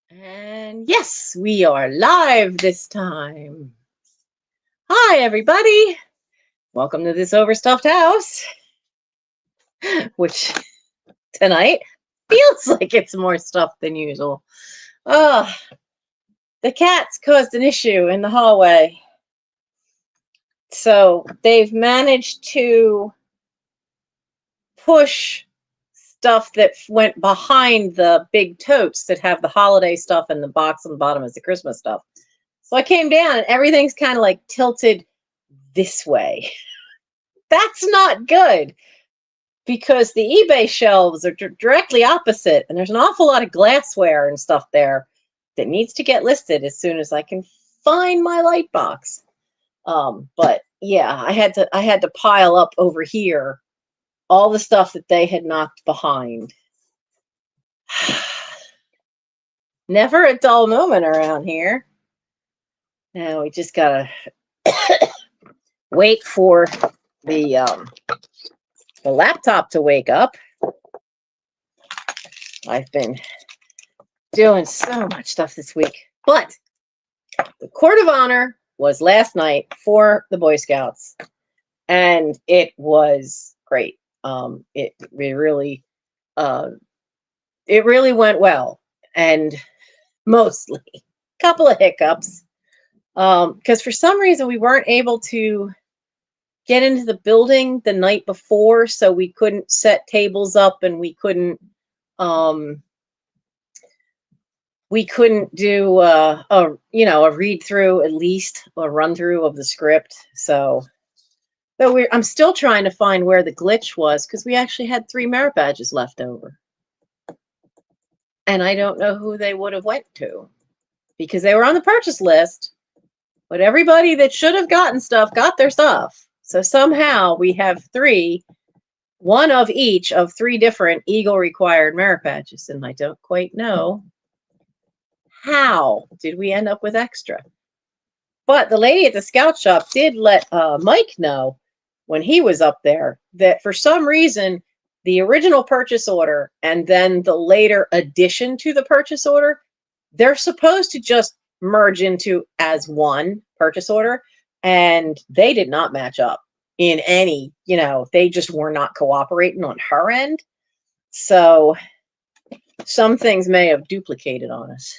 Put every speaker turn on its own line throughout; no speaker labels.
And yes, we are live this time. Hi, everybody. Welcome to this overstuffed house, which tonight feels like it's more stuff than usual. Oh, the cats caused an issue in the hallway. So they've managed to push stuff that went behind the big totes that have the holiday stuff and the box on the bottom is the Christmas stuff. So I came down and everything's kind of like tilted this way. That's not good because the eBay shelves are directly opposite and there's an awful lot of glassware and stuff there that needs to get listed as soon as I can find my light box. But yeah, I had to pile up over here all the stuff that they had knocked behind. Never a dull moment around here. Now we just gotta wait for the laptop to wake up. I've been doing so much stuff this week, but the Court of Honor was last night for the Boy Scouts, and it was great. It really went well, and mostly a couple of hiccups because for some reason we weren't able to get into the building the night before, so we couldn't set tables up and we couldn't do a read through, at least a run through of the script. So I'm still trying to find where the glitch was because we actually had 3 merit badges left over. And I don't know who they would have went to because they were on the purchase list, but everybody that should have gotten stuff got their stuff. So somehow we have 3, one of each of 3 different Eagle required merit badges. And I don't quite know how did we end up with extra. But the lady at the scout shop did let Mike know when he was up there that for some reason, the original purchase order and then the later addition to the purchase order, they're supposed to just merge into as one purchase order. And they did not match up in any, they just were not cooperating on her end. So some things may have duplicated on us.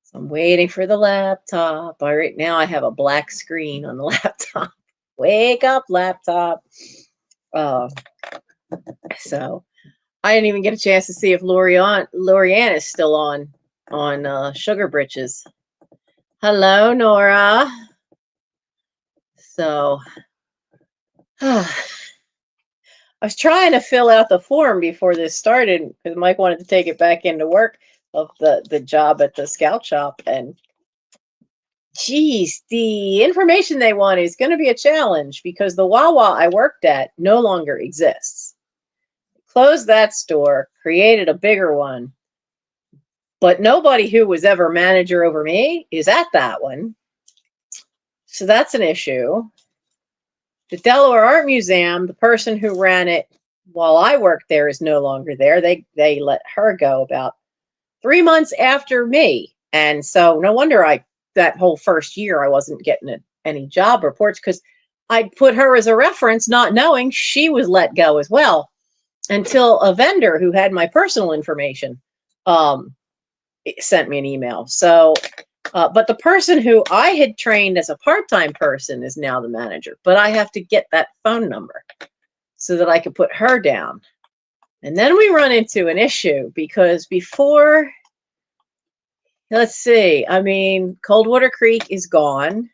So I'm waiting for the laptop. Right now I have a black screen on the laptop. Wake up, laptop. So I didn't even get a chance to see if Lorianne is still on Sugar Britches. Hello, Nora. So I was trying to fill out the form before this started because Mike wanted to take it back into work of the job at the scout shop, and geez, the information they want is going to be a challenge because the Wawa I worked at no longer exists. Closed that store, created a bigger one, but nobody who was ever manager over me is at that one. So that's an issue. The Delaware Art Museum, the person who ran it while I worked there is no longer there. They let her go about 3 months after me. And so no wonder that whole first year I wasn't getting any job reports because I'd put her as a reference, not knowing she was let go as well, until a vendor who had my personal information sent me an email. So, but the person who I had trained as a part-time person is now the manager, but I have to get that phone number so that I could put her down. And then we run into an issue because before, let's see, Coldwater Creek is gone.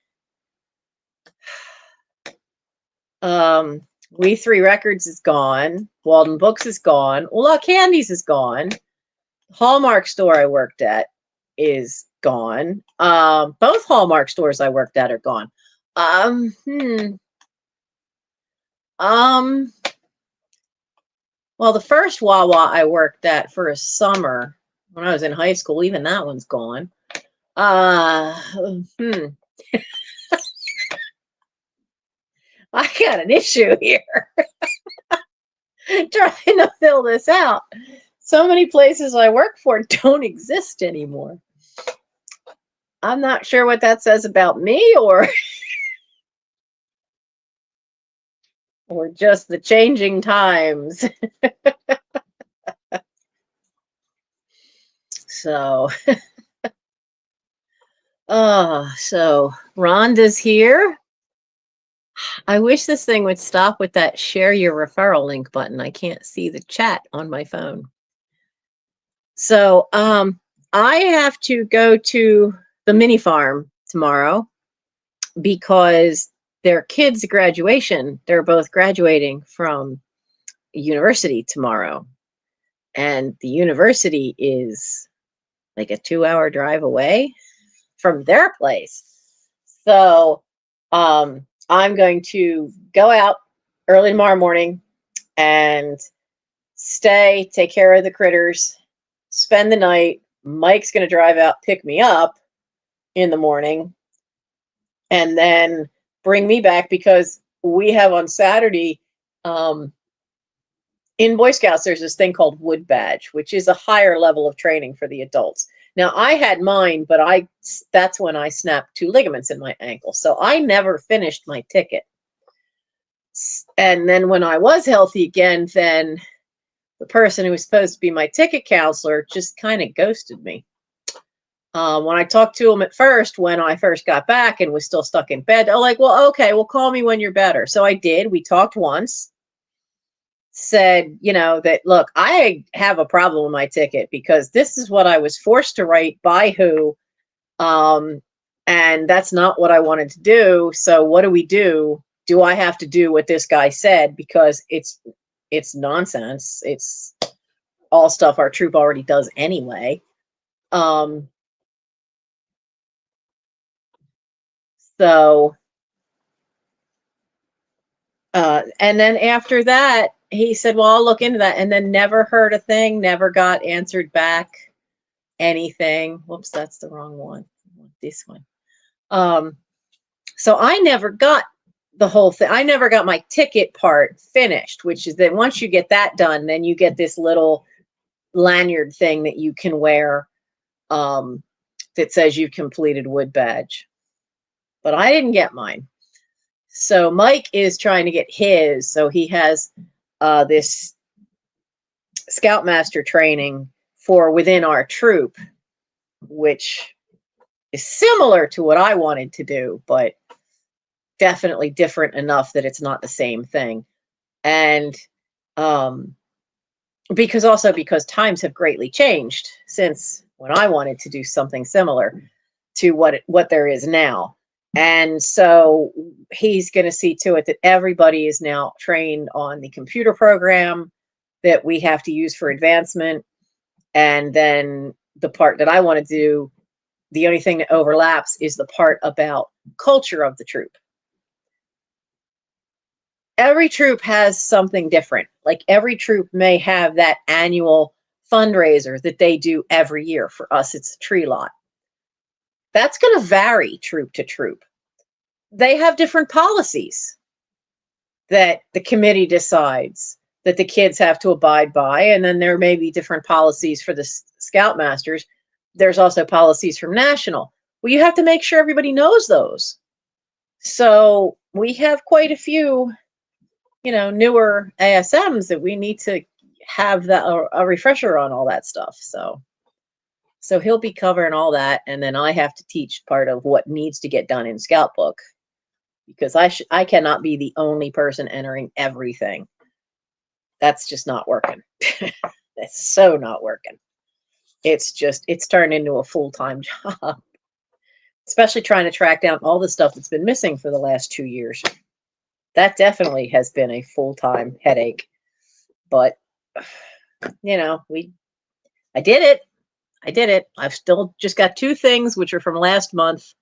We 3 Records is gone. Walden Books is gone. Ola Candies is gone. Hallmark store I worked at is gone. Both Hallmark stores I worked at are gone. Well, the first Wawa I worked at for a summer when I was in high school, even that one's gone. I got an issue here. Trying to fill this out. So many places I work for don't exist anymore. I'm not sure what that says about me or just the changing times. So, so Rhonda's here. I wish this thing would stop with that share your referral link button. I can't see the chat on my phone. So, I have to go to the mini farm tomorrow because their kids' graduation, they're both graduating from university tomorrow. And the university is like a 2-hour drive away from their place. So I'm going to go out early tomorrow morning and stay, take care of the critters, spend the night. Mike's going to drive out, pick me up in the morning, and then bring me back because we have on Saturday, in Boy Scouts, there's this thing called Wood Badge, which is a higher level of training for the adults. Now, I had mine, but that's when I snapped 2 ligaments in my ankle. So I never finished my ticket. And then when I was healthy again, then the person who was supposed to be my ticket counselor just kind of ghosted me. When I talked to him at first, when I first got back and was still stuck in bed, I'm like, well, okay, well, call me when you're better. So I did. We talked once. Said, that, look, I have a problem with my ticket because this is what I was forced to write by who, and that's not what I wanted to do. So what do we do? Do I have to do what this guy said? Because it's nonsense. It's all stuff our troop already does anyway. So, and then after that, he said, well, I'll look into that, and then never heard a thing, never got answered back anything. Whoops, that's the wrong one. This one. So I never got the whole thing. I never got my ticket part finished, which is that once you get that done, then you get this little lanyard thing that you can wear that says you've completed Wood Badge. But I didn't get mine. So Mike is trying to get his. So he has this Scoutmaster training for within our troop, which is similar to what I wanted to do, but definitely different enough that it's not the same thing. And because times have greatly changed since when I wanted to do something similar to what there is now. And so he's going to see to it that everybody is now trained on the computer program that we have to use for advancement. And then the part that I want to do, the only thing that overlaps is the part about culture of the troop. Every troop has something different. Like every troop may have that annual fundraiser that they do every year. For us, it's a tree lot. That's going to vary troop to troop. They have different policies that the committee decides that the kids have to abide by. And then there may be different policies for the Scoutmasters. There's also policies from national. Well, you have to make sure everybody knows those. So we have quite a few, newer ASMs that we need to have a refresher on all that stuff. So he'll be covering all that, and then I have to teach part of what needs to get done in Scout Book because I cannot be the only person entering everything. That's just not working. That's so not working. It's turned into a full-time job, especially trying to track down all the stuff that's been missing for the last 2 years. That definitely has been a full-time headache, but I did it. I've still just got 2 things, which are from last month.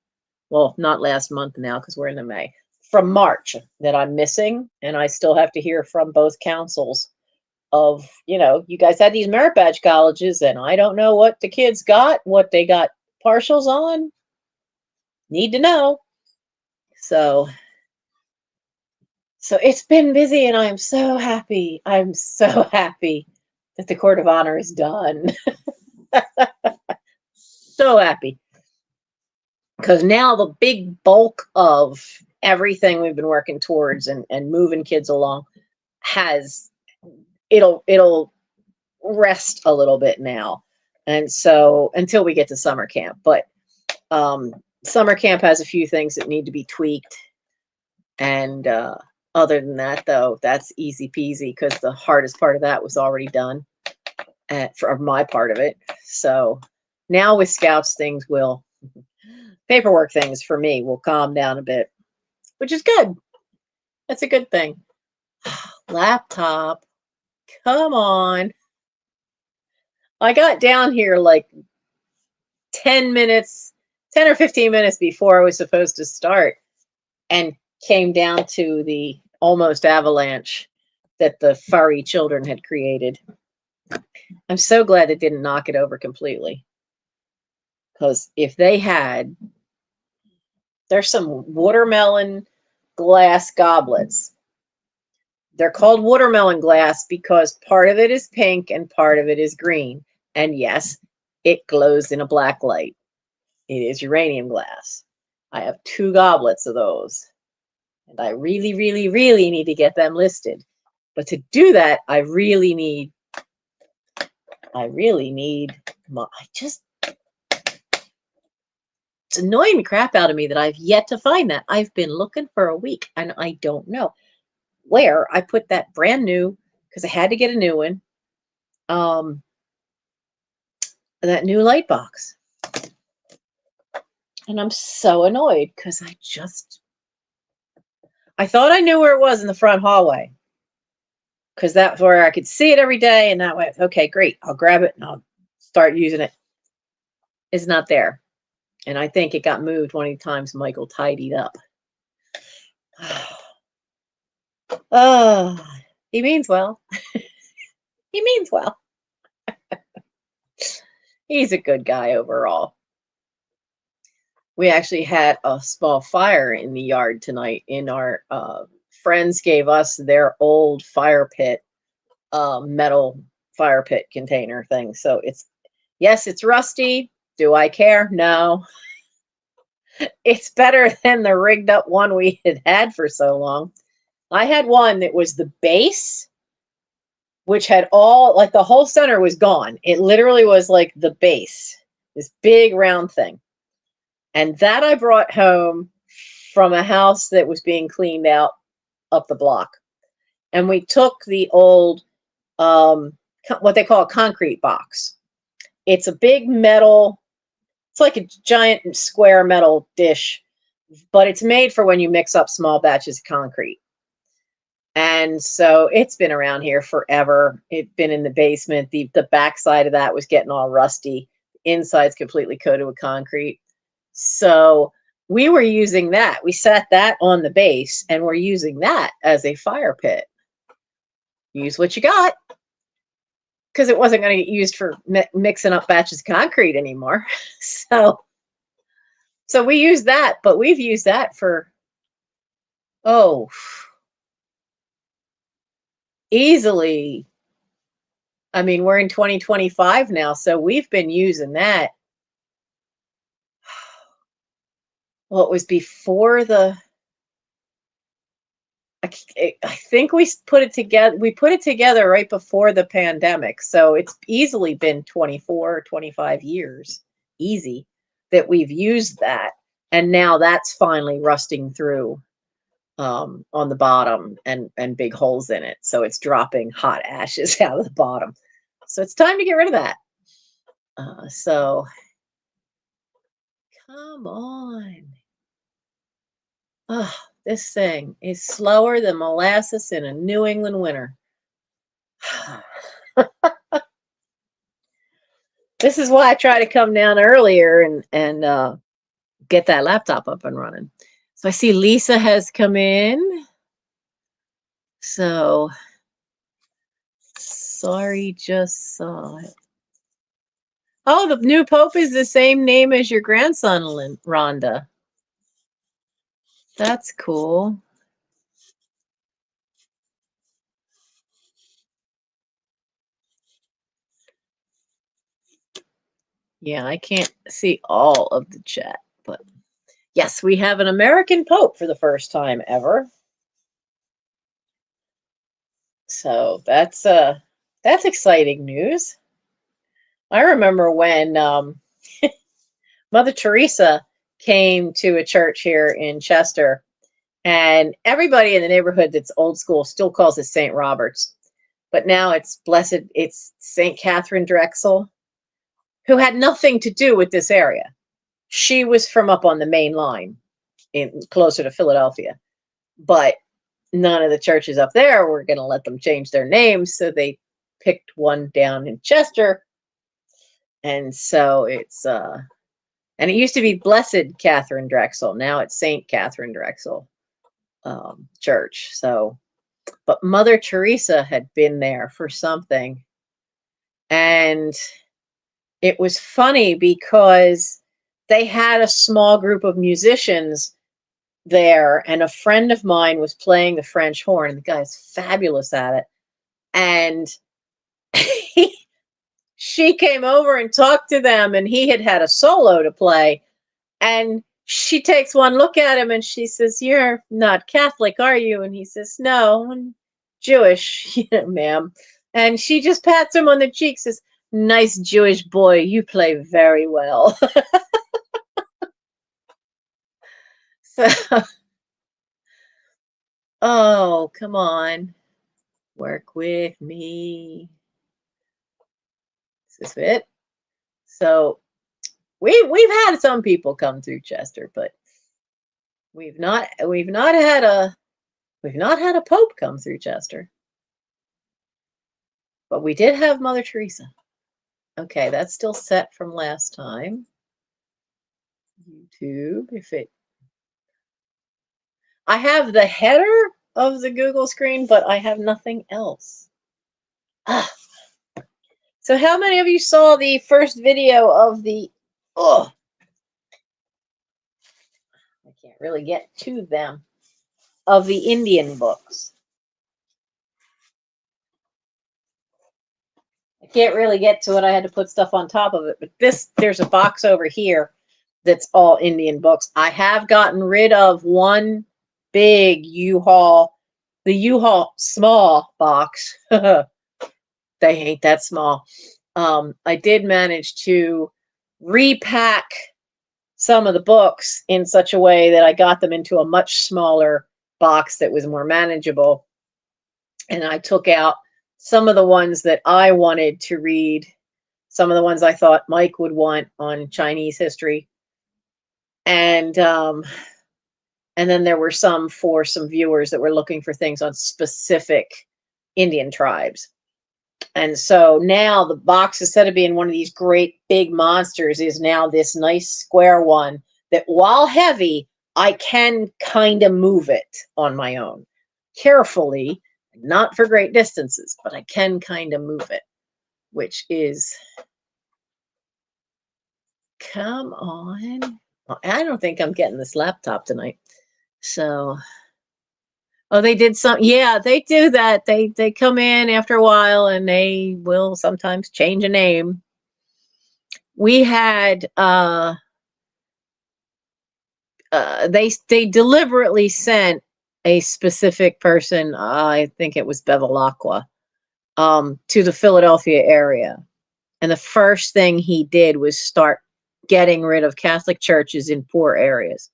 Well, not last month now, because we're into May. From March that I'm missing, and I still have to hear from both councils of, you guys had these merit badge colleges, and I don't know what the kids got, what they got partials on. Need to know. So it's been busy, and I am so happy. I'm so happy that the Court of Honor is done. So happy. Because now the big bulk of everything we've been working towards and moving kids along has it'll rest a little bit now. And so until we get to summer camp. But summer camp has a few things that need to be tweaked. And other than that, though, that's easy peasy because the hardest part of that was already done for my part of it. So now with scouts, things will, paperwork things for me will calm down a bit, which is good. That's a good thing. Laptop, come on. I got down here like 10 minutes, 10 or 15 minutes before I was supposed to start and came down to the almost avalanche that the furry children had created. I'm so glad it didn't knock it over completely. Because if they had, there's some watermelon glass goblets. They're called watermelon glass because part of it is pink and part of it is green. And yes, it glows in a black light. It is uranium glass. I have 2 goblets of those. And I really, really, really need to get them listed. But to do that, I really need it's annoying the crap out of me that I've yet to find that. I've been looking for a week and I don't know where I put that brand new, because I had to get a new one, that new light box. And I'm so annoyed because I thought I knew where it was in the front hallway. Because that's where I could see it every day, and that way, okay, great, I'll grab it and I'll start using it. It's not there. And I think it got moved one of the times Michael tidied up. Oh, he means well. He means well. He's a good guy overall. We actually had a small fire in the yard tonight. In our friends gave us their old fire pit, metal fire pit container thing. So it's rusty. Do I care? No. It's better than the rigged up one we had for so long. I had one that was the base, which had all, like the whole center was gone. It literally was like the base, this big round thing. And that I brought home from a house that was being cleaned out up the block. And we took the old, what they call a concrete box. It's a big metal, it's like a giant square metal dish, but it's made for when you mix up small batches of concrete. And so it's been around here forever. It's been in the basement. The backside of that was getting all rusty. Inside's completely coated with concrete. So we were using that. We set that on the base and we're using that as a fire pit. Use what you got. Because it wasn't going to get used for mixing up batches of concrete anymore. So we use that, but we've used that for, easily. I mean, we're in 2025 now, so we've been using that. Well, it was before I think we put it together. We put it together right before the pandemic. So it's easily been 24 or 25 years, easy, that we've used that. And now that's finally rusting through on the bottom and big holes in it. So it's dropping hot ashes out of the bottom. So it's time to get rid of that. So come on. Oh, this thing is slower than molasses in a New England winter. This is why I try to come down earlier and get that laptop up and running. So I see Lisa has come in. So sorry, just saw it. Oh, the new pope is the same name as your grandson, Rhonda. That's cool. Yeah, I can't see all of the chat, but yes, we have an American Pope for the first time ever. So that's exciting news. I remember when Mother Teresa came to a church here in Chester, and everybody in the neighborhood that's old school still calls it St. Robert's. But now it's St. Catherine Drexel, who had nothing to do with this area. She was from up on the main line, closer to Philadelphia. But none of the churches up there were going to let them change their names, so they picked one down in Chester. And so and it used to be Blessed Catherine Drexel. Now it's St. Catherine Drexel Church. So, but Mother Teresa had been there for something. And it was funny because they had a small group of musicians there, and a friend of mine was playing the French horn. The guy's fabulous at it. And she came over and talked to them, and he had a solo to play. And she takes one look at him and she says, "You're not Catholic, are you?" And he says, "No, I'm Jewish, ma'am." And she just pats him on the cheek, says, "Nice Jewish boy, you play very well." So, oh, come on. Work with me. Is this it? So we've had some people come through Chester, but we've not had a pope come through Chester. But we did have Mother Teresa. Okay, that's still set from last time. YouTube, I have the header of the Google screen, but I have nothing else. Ah. So how many of you saw the first video of the, I can't really get to them, of the Indian books? I can't really get to it. I had to put stuff on top of it. But there's a box over here that's all Indian books. I have gotten rid of one big U-Haul, the U-Haul small box. They ain't that small. I did manage to repack some of the books in such a way that I got them into a much smaller box that was more manageable. And I took out some of the ones that I wanted to read, some of the ones I thought Mike would want on Chinese history. And then there were some for some viewers that were looking for things on specific Indian tribes. And so now the box, instead of being one of these great big monsters, is now this nice square one that, while heavy, I can kind of move it on my own. Carefully, not for great distances, but I can kind of move it, which is, come on. I don't think I'm getting this laptop tonight. So, oh, they did some, yeah, they do that. They come in after a while and they will sometimes change a name. We had they deliberately sent a specific person, I think it was Bevilacqua, to the Philadelphia area. And the first thing he did was start getting rid of Catholic churches in poor areas.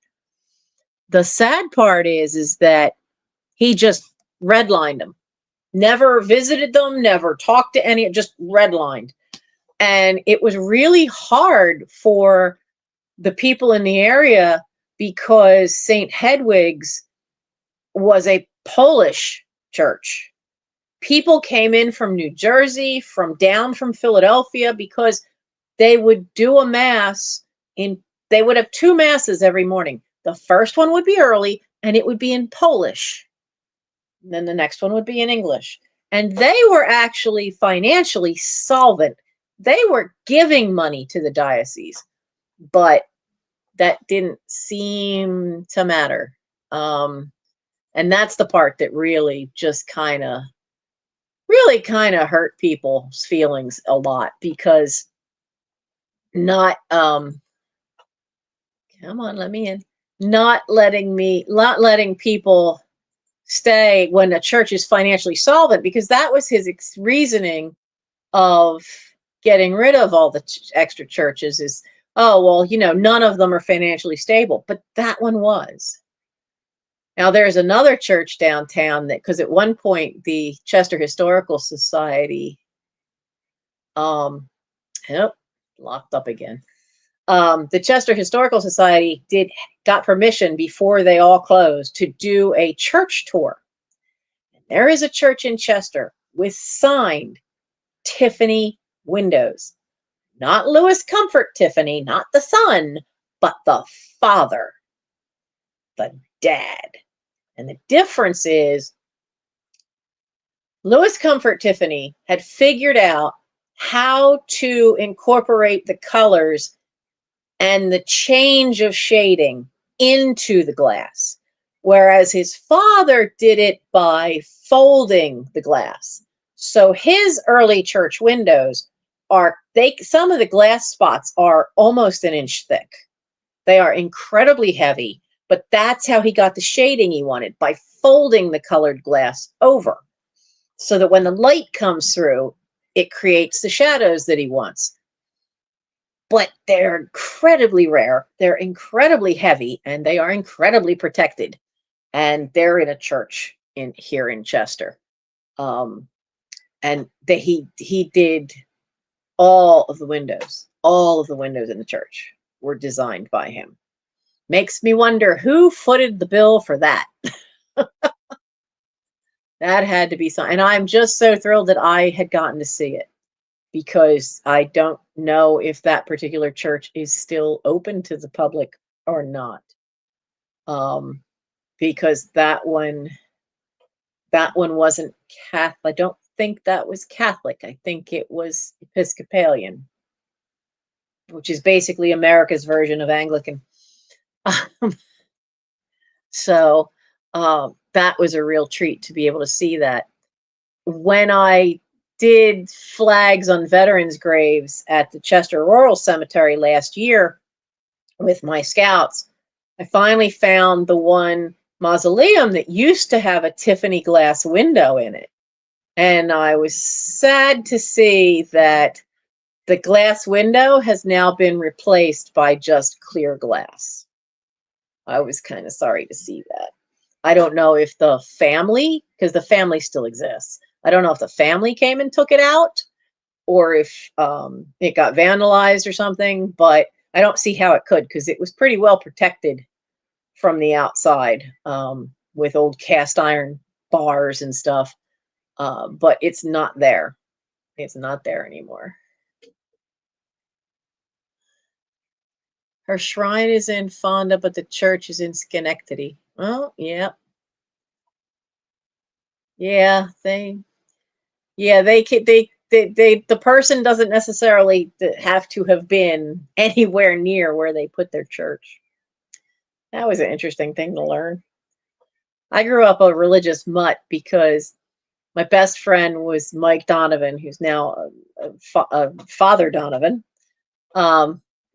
The sad part is that he just redlined them. Never visited them, never talked to any, just redlined. And it was really hard for the people in the area because St. Hedwig's was a Polish church. People came in from New Jersey, down from Philadelphia, because they would do a mass they would have two masses every morning. The first one would be early and it would be in Polish. And then the next one would be in English. And they were actually financially solvent. They were giving money to the diocese, but that didn't seem to matter. And that's the part that really just kind of hurt people's feelings a lot, because not come on, let me in. Not letting people stay when a church is financially solvent, because that was his reasoning of getting rid of all the extra churches is, oh, well, none of them are financially stable, but that one was. Now there's another church downtown that, because at one point the Chester Historical Society, oh, locked up again. The Chester Historical Society got permission before they all closed to do a church tour. There is a church in Chester with signed Tiffany windows. Not Louis Comfort Tiffany, not the son, but the father, the dad. And the difference is Louis Comfort Tiffany had figured out how to incorporate the colors and the change of shading into the glass, whereas his father did it by folding the glass. So his early church windows some of the glass spots are almost an inch thick. They are incredibly heavy, but that's how he got the shading he wanted, by folding the colored glass over, so that when the light comes through, it creates the shadows that he wants. But they're incredibly rare, they're incredibly heavy, and they are incredibly protected. And they're in a church here in Chester. And he did all of the windows. All of the windows in the church were designed by him. Makes me wonder who footed the bill for that. That had to be something. And I'm just so thrilled that I had gotten to see it, because I don't know if that particular church is still open to the public or not. Because that one wasn't Catholic. I don't think that was Catholic. I think it was Episcopalian, which is basically America's version of Anglican. So that was a real treat to be able to see that. When I did flags on veterans' graves at the Chester Rural Cemetery last year with my scouts, I finally found the one mausoleum that used to have a Tiffany glass window in it. And I was sad to see that the glass window has now been replaced by just clear glass. I was kind of sorry to see that. I don't know if the family, because the family still exists, I don't know if the family came and took it out, or if it got vandalized or something, but I don't see how it could, because it was pretty well protected from the outside, with old cast iron bars and stuff. But it's not there. It's not there anymore. Her shrine is in Fonda, but the church is in Schenectady. Oh, yeah. Yeah, the person doesn't necessarily have to have been anywhere near where they put their church. That was an interesting thing to learn. I grew up a religious mutt because my best friend was Mike Donovan, who's now Father Donovan,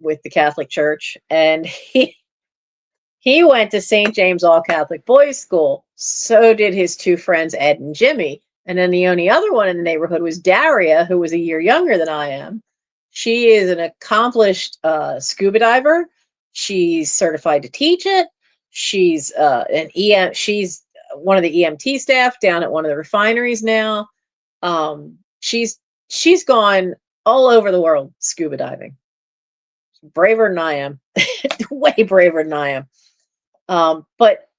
with the Catholic Church, and he went to St. James All Catholic Boys School. So did his two friends, Ed and Jimmy. And then the only other one in the neighborhood was Daria, who was a year younger than I am. She is an accomplished scuba diver. She's certified to teach it. She's She's one of the EMT staff down at one of the refineries now. She's gone all over the world scuba diving. Braver than I am, way braver than I am. But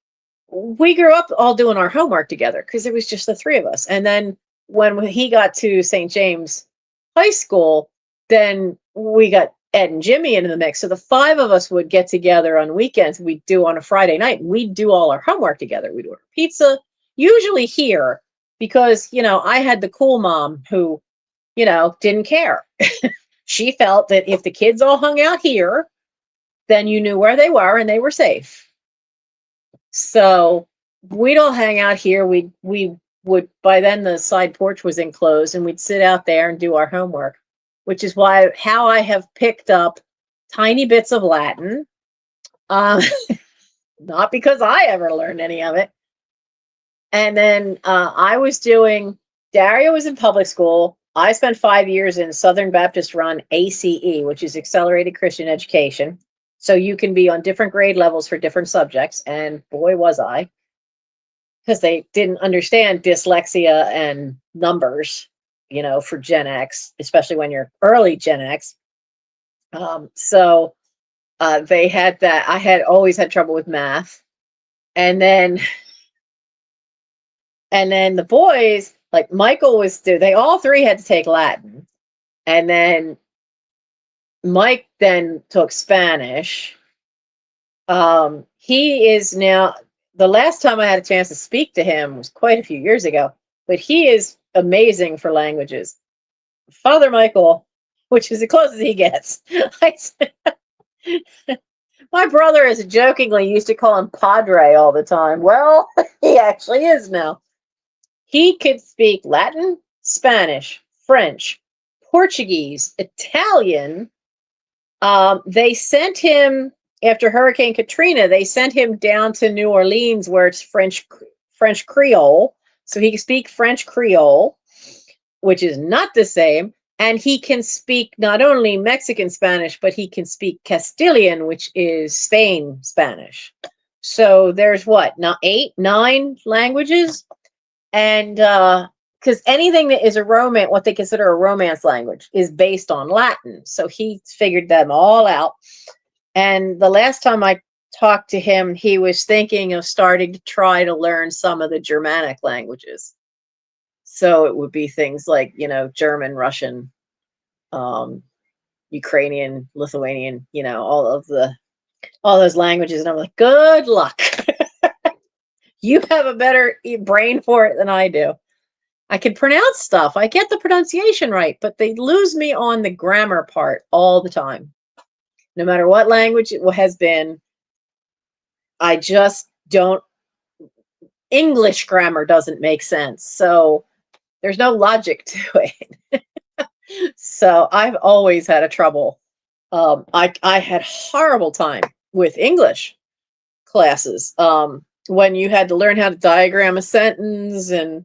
we grew up all doing our homework together because it was just the three of us. And then when he got to St. James High School, then we got Ed and Jimmy into the mix. So the five of us would get together on weekends. We'd do on a Friday night. We'd do all our homework together. We'd order pizza, usually here, because, I had the cool mom who, didn't care. She felt that if the kids all hung out here, then you knew where they were and they were safe. So we'd all hang out here. We would, by then the side porch was enclosed, and we'd sit out there and do our homework. which is how I have picked up tiny bits of Latin. Not because I ever learned any of it. And then Dario was in public school. I spent 5 years in Southern Baptist run ACE, which is Accelerated Christian Education. So you can be on different grade levels for different subjects. And boy, was I, because they didn't understand dyslexia and numbers, for Gen X, especially when you're early Gen X. So they had that. I had always had trouble with math. And then the boys, like Michael they all three had to take Latin. And then Mike then took Spanish. He is now, the last time I had a chance to speak to him was quite a few years ago, but he is amazing for languages. Father Michael, which is as close as he gets. My brother is jokingly used to call him Padre all the time. Well, he actually is now. He could speak Latin, Spanish, French, Portuguese, Italian. They sent him, after Hurricane Katrina, they sent him down to New Orleans where it's French Creole. So he can speak French Creole, which is not the same. And he can speak not only Mexican Spanish, but he can speak Castilian, which is Spain Spanish. So there's not 8, 9 languages. And because anything that is what they consider a Romance language, is based on Latin. So he figured them all out. And the last time I talked to him, he was thinking of starting to try to learn some of the Germanic languages. So it would be things like, German, Russian, Ukrainian, Lithuanian, all those languages. And I'm like, good luck. You have a better brain for it than I do. I can pronounce stuff. I get the pronunciation right, but they lose me on the grammar part all the time. No matter what language it has been, I just don't. English grammar doesn't make sense. So there's no logic to it. So I've always had a trouble. I had horrible time with English classes when you had to learn how to diagram a sentence and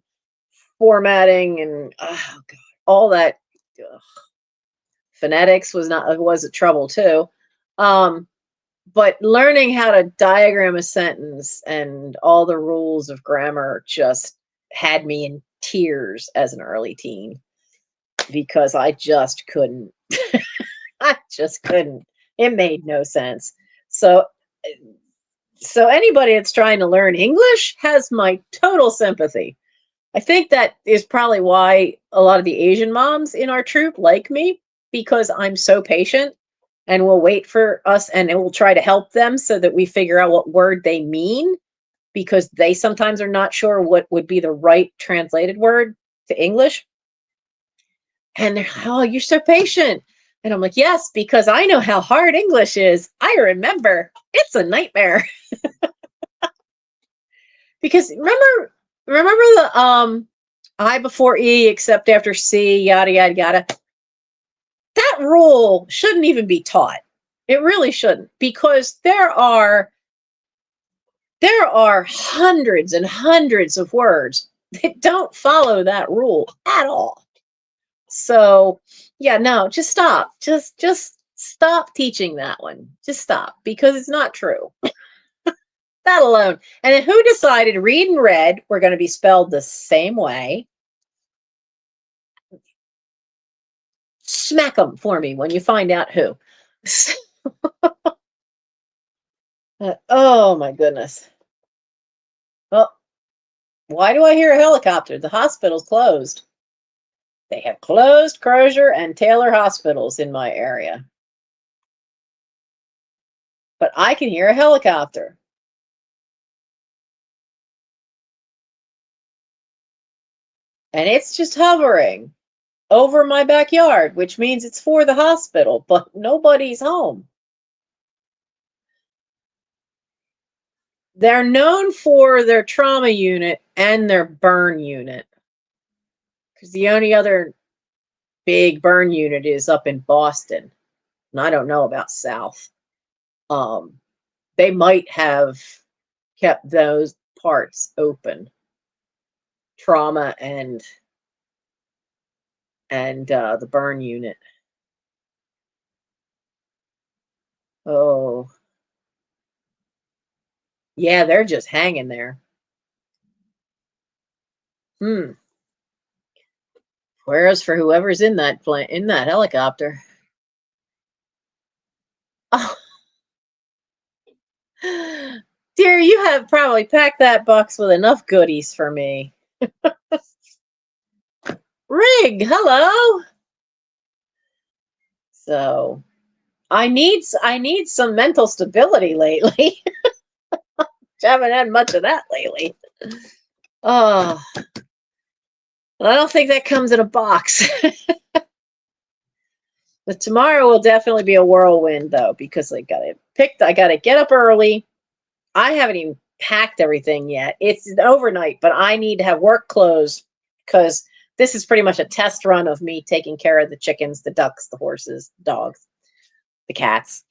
formatting and all that. Phonetics was a trouble too. But learning how to diagram a sentence and all the rules of grammar just had me in tears as an early teen, because I just couldn't. I just couldn't. It made no sense. So anybody that's trying to learn English has my total sympathy. I think that is probably why a lot of the Asian moms in our troop like me, because I'm so patient and will wait for us and it will try to help them so that we figure out what word they mean, because they sometimes are not sure what would be the right translated word to English. And they're, oh, you're so patient. And I'm like, yes, because I know how hard English is. I remember. It's a nightmare. Because remember the I before E except after C, yada yada yada. That rule shouldn't even be taught. It really shouldn't, because there are hundreds and hundreds of words that don't follow that rule at all. So, yeah, no, just stop. Just stop teaching that one. Just stop, because it's not true. That alone. And then who decided read and read were going to be spelled the same way? Smack them for me when you find out who. Oh my goodness. Well, why do I hear a helicopter? The hospital's closed. They have closed Crozier and Taylor hospitals in my area. But I can hear a helicopter. And it's just hovering over my backyard, which means it's for the hospital, but nobody's home. They're known for their trauma unit and their burn unit. Because the only other big burn unit is up in Boston, and I don't know about South. Um, they might have kept those parts open, trauma and the burn unit. Oh, yeah, they're just hanging there. Hmm. Whereas for whoever's in that plane, in that helicopter. Oh, dear, you have probably packed that box with enough goodies for me. Rig, hello. So I need some mental stability lately. Haven't had much of that lately. Oh, I don't think that comes in a box. But tomorrow will definitely be a whirlwind, though, because I got to get up early. I haven't even packed everything yet. It's an overnight, but I need to have work clothes because this is pretty much a test run of me taking care of the chickens, the ducks, the horses, the dogs, the cats.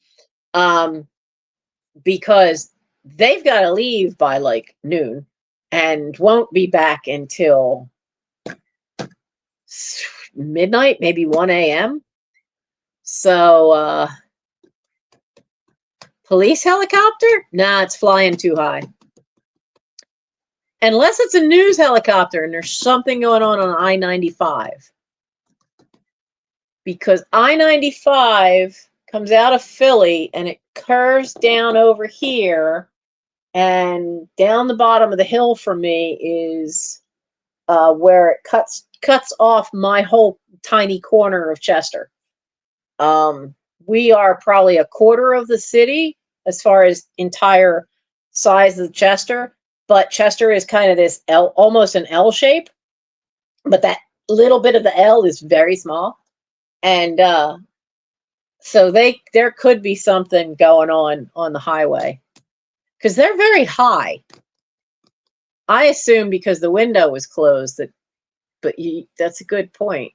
Um, because they've got to leave by like noon and won't be back until midnight, maybe 1 a.m. So, police helicopter? Nah, it's flying too high. Unless it's a news helicopter and there's something going on I-95. Because I-95 comes out of Philly and it curves down over here, and down the bottom of the hill from me is where it cuts off my whole tiny corner of Chester. We are probably a quarter of the city as far as entire size of Chester, but Chester is kind of this L, almost an L shape, but that little bit of the L is very small, and so there could be something going on the highway because they're very high. I assume because the window was closed that, but that's a good point.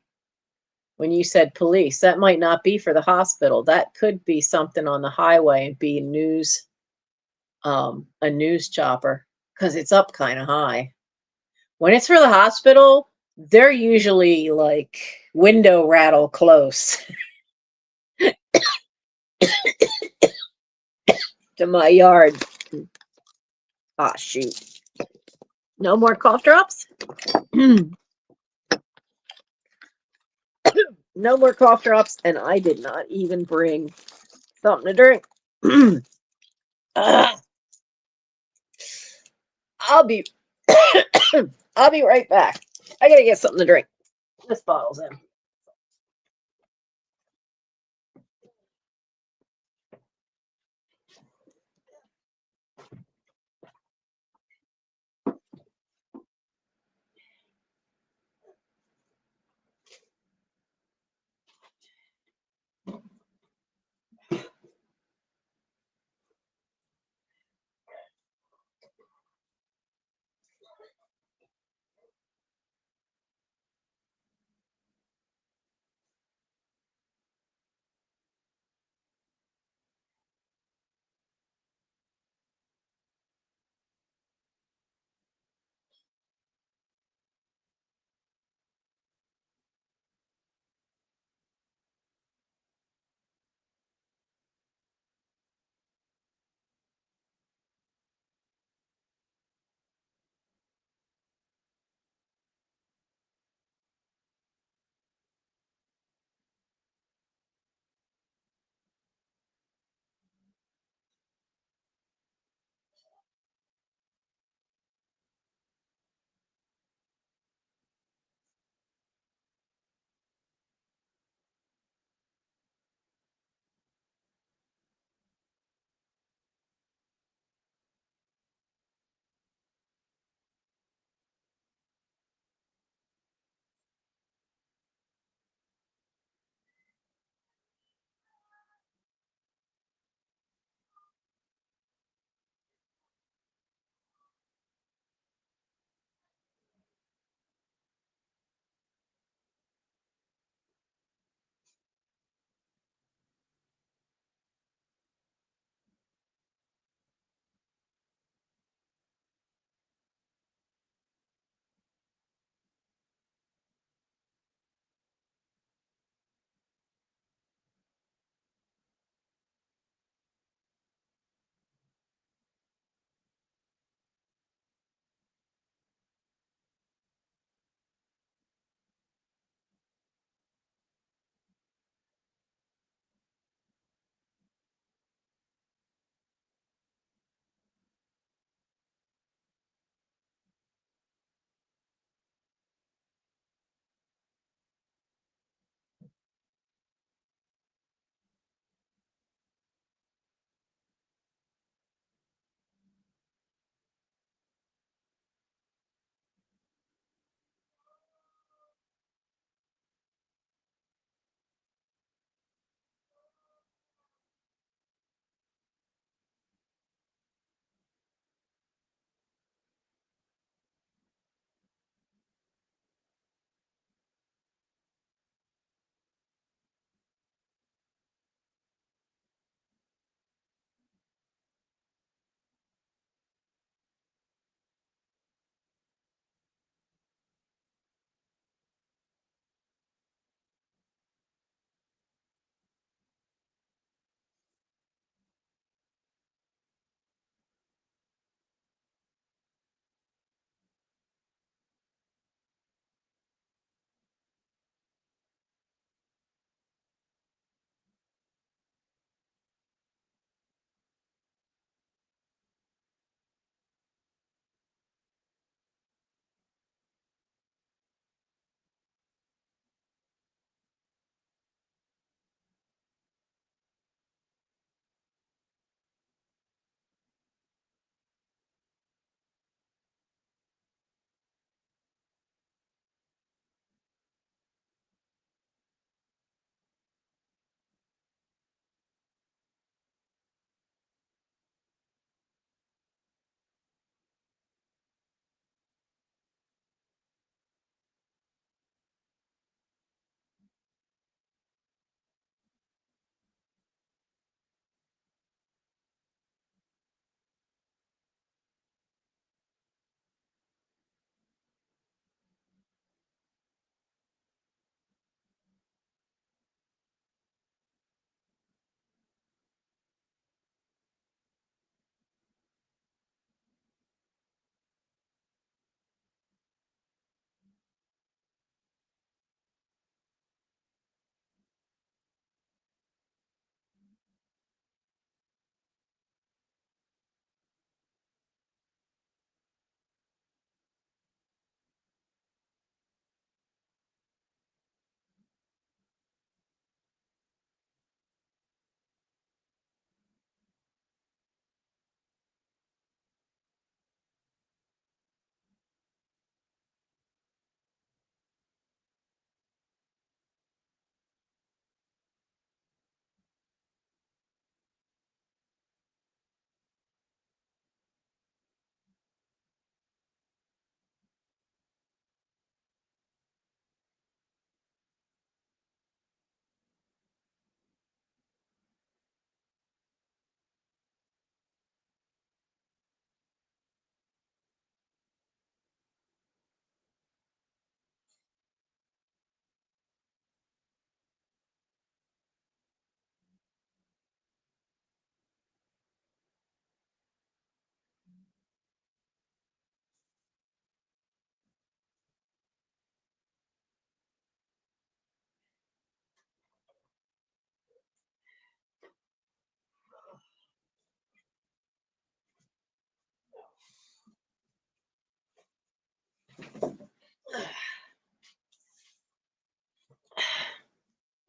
When you said police, that might not be for the hospital. That could be something on the highway and be a news chopper because it's up kind of high. When it's for the hospital, they're usually like window rattle close to my yard. Ah, shoot. No more cough drops? No more cough drops, and I did not even bring something to drink. I'll be I'll be right back. I gotta get something to drink. This bottle's in.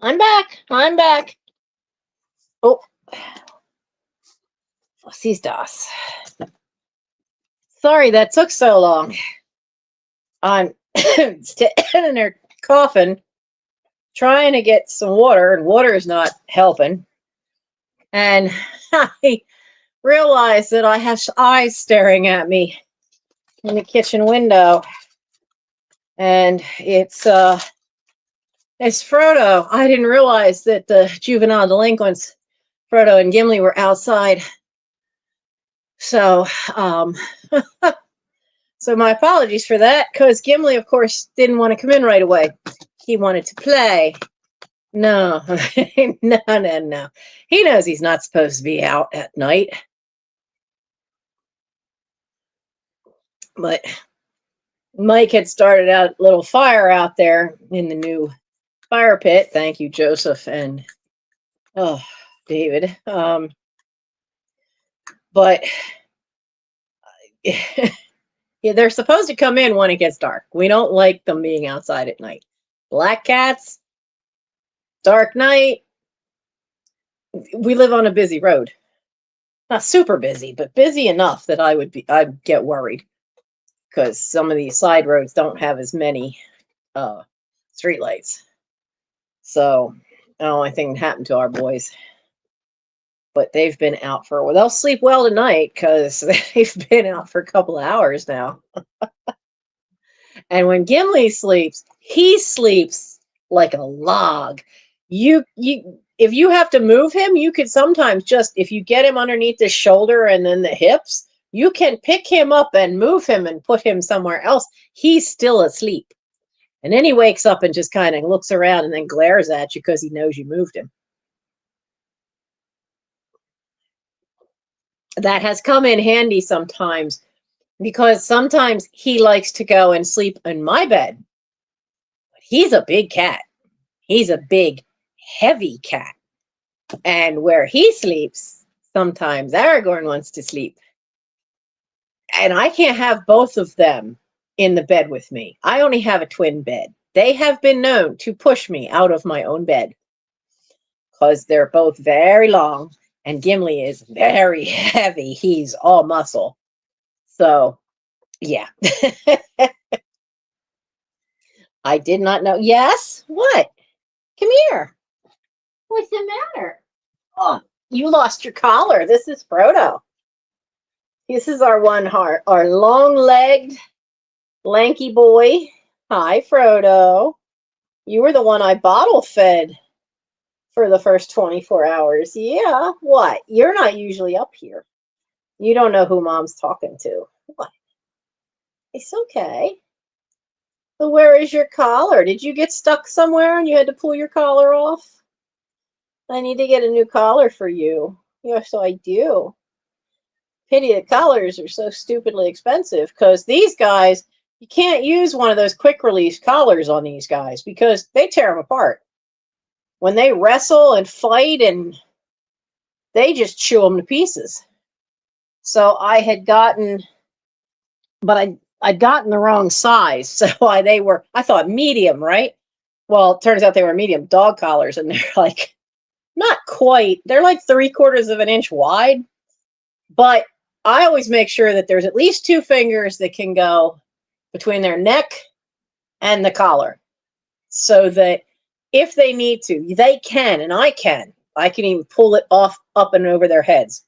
I'm back. I'm back. Oh, was ist das? Sorry that took so long. I'm standing there coughing, trying to get some water, and water is not helping. And I realize that I have eyes staring at me in the kitchen window. And it's Frodo. I didn't realize that the juvenile delinquents, Frodo and Gimli, were outside. So, so my apologies for that, because Gimli, of course, didn't want to come in right away. He wanted to play. No, no. He knows he's not supposed to be out at night. But Mike had started out a little fire out there in the new fire pit. Thank you, Joseph and David. But yeah, they're supposed to come in when it gets dark. We don't like them being outside at night. Black cats, dark night. We live on a busy road. Not super busy, but busy enough that I'd get worried, because some of these side roads don't have as many street lights. So the only thing that happened to our boys. But they've been out for a while. They'll sleep well tonight because they've been out for a couple of hours now. And when Gimli sleeps, he sleeps like a log. If you have to move him, you could sometimes just, if you get him underneath the shoulder and then the hips, you can pick him up and move him and put him somewhere else. He's still asleep. And then he wakes up and just kind of looks around and then glares at you because he knows you moved him. That has come in handy sometimes, because sometimes he likes to go and sleep in my bed. He's a big cat. He's a big, heavy cat. And where he sleeps, sometimes Aragorn wants to sleep. And I can't have both of them in the bed with me. I only have a twin bed. They have been known to push me out of my own bed because they're both very long, and Gimli is very heavy. He's all muscle. So, yeah. I did not know. Yes? What? Come here. What's the matter? Oh, you lost your collar. This is Frodo. This is our long-legged, lanky boy. Hi, Frodo. You were the one I bottle fed for the first 24 hours. Yeah, what? You're not usually up here. You don't know who Mom's talking to. What? It's okay. But where is your collar? Did you get stuck somewhere and you had to pull your collar off? I need to get a new collar for you. Yes, I do. Pity the collars are so stupidly expensive, because these guys, you can't use one of those quick release collars on these guys because they tear them apart. When they wrestle and fight, and they just chew them to pieces. So I had gotten, but I'd gotten the wrong size. So I thought medium, right? Well, it turns out they were medium dog collars, and they're like, not quite, they're like 3/4 of an inch wide. But I always make sure that there's at least 2 fingers that can go between their neck and the collar, so that if they need to, they can, and I can even pull it off up and over their heads.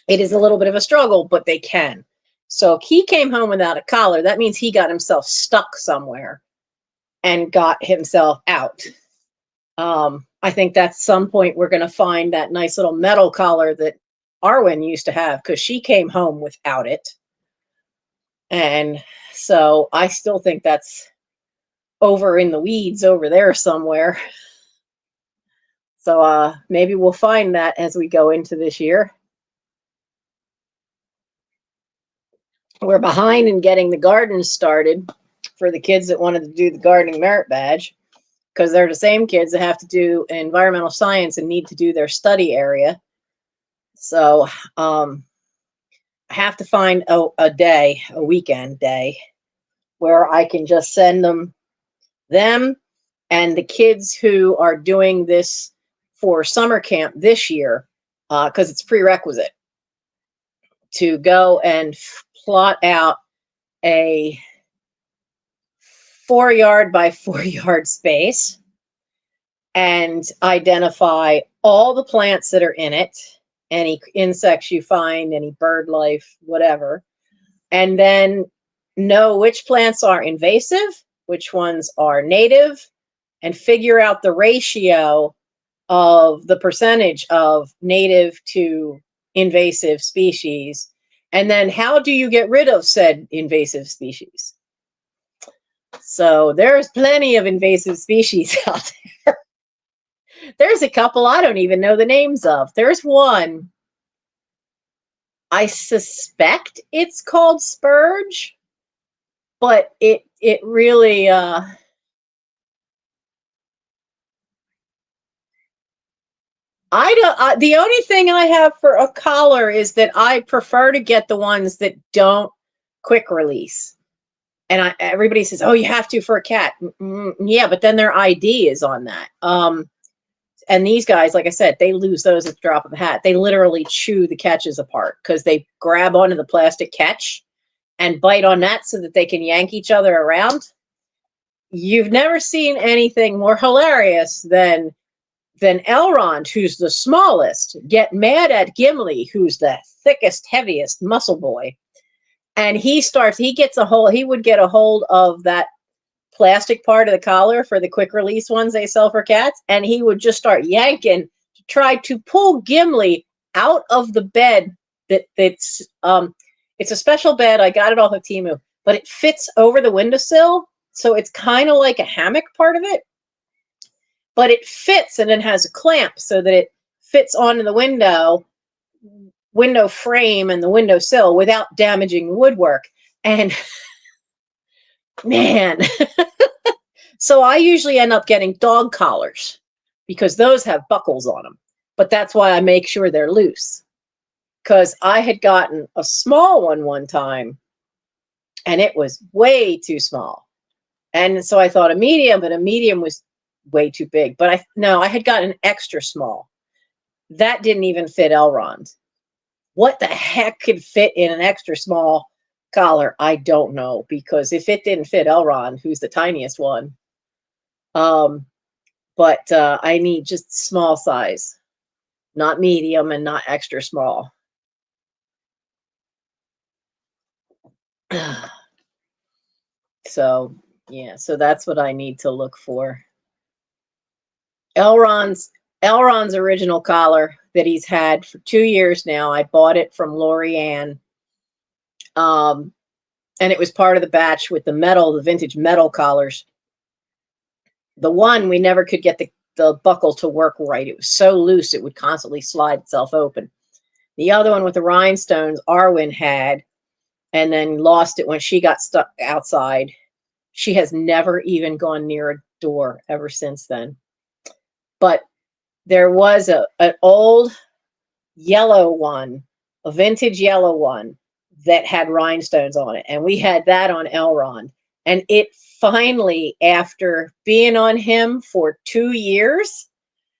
It is a little bit of a struggle, but they can. So he came home without a collar. That means he got himself stuck somewhere and got himself out. I think that's some point we're going to find that nice little metal collar that Arwen used to have, because she came home without it. And so I still think that's over in the weeds over there somewhere. So maybe we'll find that as we go into this year. We're behind in getting the gardens started for the kids that wanted to do the gardening merit badge, because they're the same kids that have to do environmental science and need to do their study area. So I have to find a weekend day, where I can just send them And the kids who are doing this for summer camp this year, because it's prerequisite to go and plot out a 4-yard by 4-yard space and identify all the plants that are in it, any insects you find, any bird life, whatever, and then know which plants are invasive, which ones are native, and figure out the ratio of the percentage of native to invasive species. And then how do you get rid of said invasive species? So there's plenty of invasive species out there. There's a couple I don't even know the names of. There's one, I suspect it's called spurge, but it really I don't. The only thing I have for a collar is that I prefer to get the ones that don't quick release. And everybody says, "Oh, you have to for a cat." Yeah, but then their ID is on that. And these guys, like I said, they lose those at the drop of a hat. They literally chew the catches apart because they grab onto the plastic catch and bite on that so that they can yank each other around. You've never seen anything more hilarious than Elrond, who's the smallest, get mad at Gimli, who's the thickest, heaviest muscle boy. And he would get a hold of that plastic part of the collar for the quick release ones they sell for cats, and he would just start yanking to try to pull Gimli out of the bed. It's a special bed. I got it off of Temu, but it fits over the windowsill, so it's kind of like a hammock part of it. But it fits, and it has a clamp so that it fits onto the window frame and the windowsill without damaging the woodwork. And man, so I usually end up getting dog collars because those have buckles on them. But that's why I make sure they're loose. Because I had gotten a small one time, and it was way too small. And so I thought a medium, but a medium was way too big. But I had gotten an extra small. That didn't even fit Elrond. What the heck could fit in an extra small collar? I don't know, because if it didn't fit Elrond, who's the tiniest one, but I need just small size, not medium and not extra small. So yeah, so that's what I need to look for. Elrond's original collar that he's had for 2 years now. I bought it from Lorianne. And it was part of the batch with the vintage metal collars. The one, we never could get the buckle to work right. It was so loose, it would constantly slide itself open. The other one with the rhinestones, Arwen had, and then lost it when she got stuck outside. She has never even gone near a door ever since then. But there was an old yellow one, a vintage yellow one that had rhinestones on it. And we had that on Elrond. And it finally, after being on him for 2 years,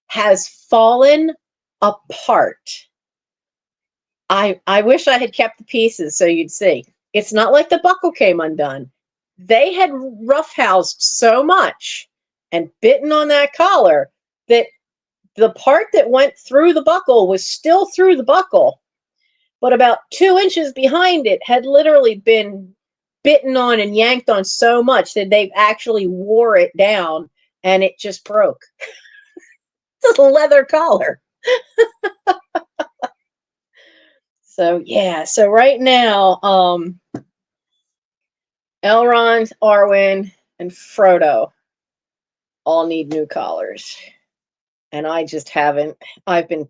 has fallen apart. I wish I had kept the pieces so you'd see. It's not like the buckle came undone. They had roughhoused so much and bitten on that collar that the part that went through the buckle was still through the buckle, but about 2 inches behind it had literally been bitten on and yanked on so much that they've actually wore it down, and it just broke. It's a leather collar. So yeah, so right now, Elrond, Arwen, and Frodo all need new collars. And I just haven't. I've been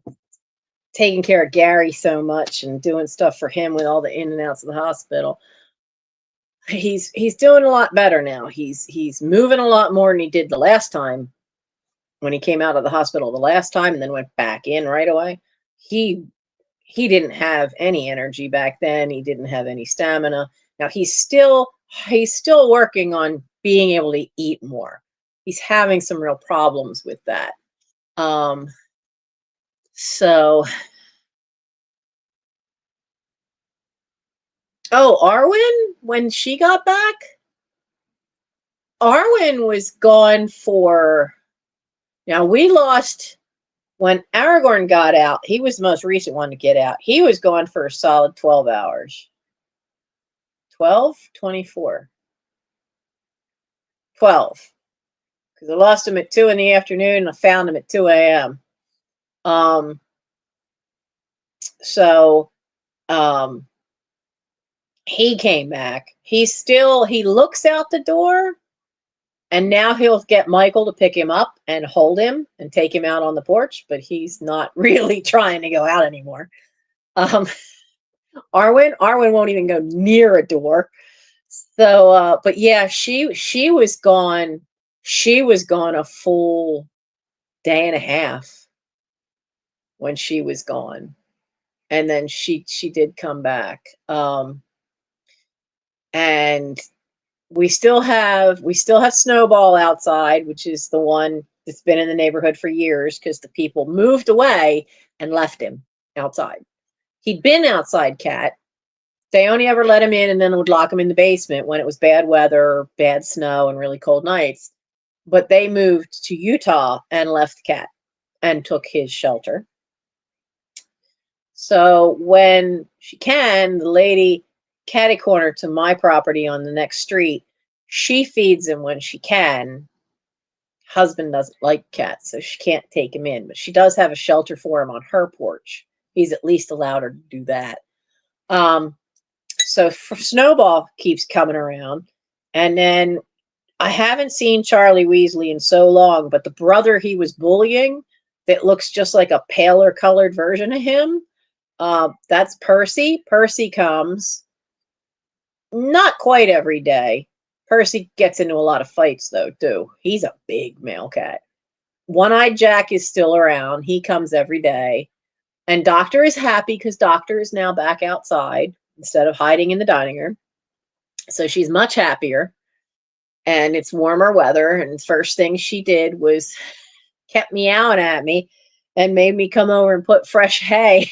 taking care of Gary so much and doing stuff for him with all the in and outs of the hospital. He's doing a lot better now. He's moving a lot more than he did the last time when he came out of the hospital the last time and then went back in right away. He didn't have any energy back then. He didn't have any stamina. Now he's still working on being able to eat more. he's having some real problems with that. So, oh, Arwen, when she got back, Arwen was gone for, now we lost, when Aragorn got out, he was the most recent one to get out. He was gone for a solid 12 hours. 12? 24. 12. Because I lost him at 2 in the afternoon and I found him at 2 a.m. So he came back. He looks out the door, and now he'll get Michael to pick him up and hold him and take him out on the porch, but he's not really trying to go out anymore. Arwen won't even go near a door. So, but yeah, she was gone. She was gone a full day and a half when she was gone, and then she did come back. And we still have Snowball outside, which is the one that's been in the neighborhood for years because the people moved away and left him outside. He'd been outside, Cat. They only ever let him in and then would lock him in the basement when it was bad weather, bad snow, and really cold nights. But they moved to Utah and left Cat and took his shelter. So when she can, the lady catty corner to my property on the next street, she feeds him when she can. Husband doesn't like cats, so she can't take him in, but she does have a shelter for him on her porch. He's at least allowed her to do that. So Snowball keeps coming around, and then I haven't seen Charlie Weasley in so long, but the brother he was bullying that looks just like a paler colored version of him, that's Percy. Percy comes not quite every day. Percy gets into a lot of fights, though, too. He's a big male cat. One-Eyed Jack is still around. He comes every day. And Doctor is happy because Doctor is now back outside instead of hiding in the dining room. So she's much happier. And it's warmer weather. And the first thing she did was kept meowing at me and made me come over and put fresh hay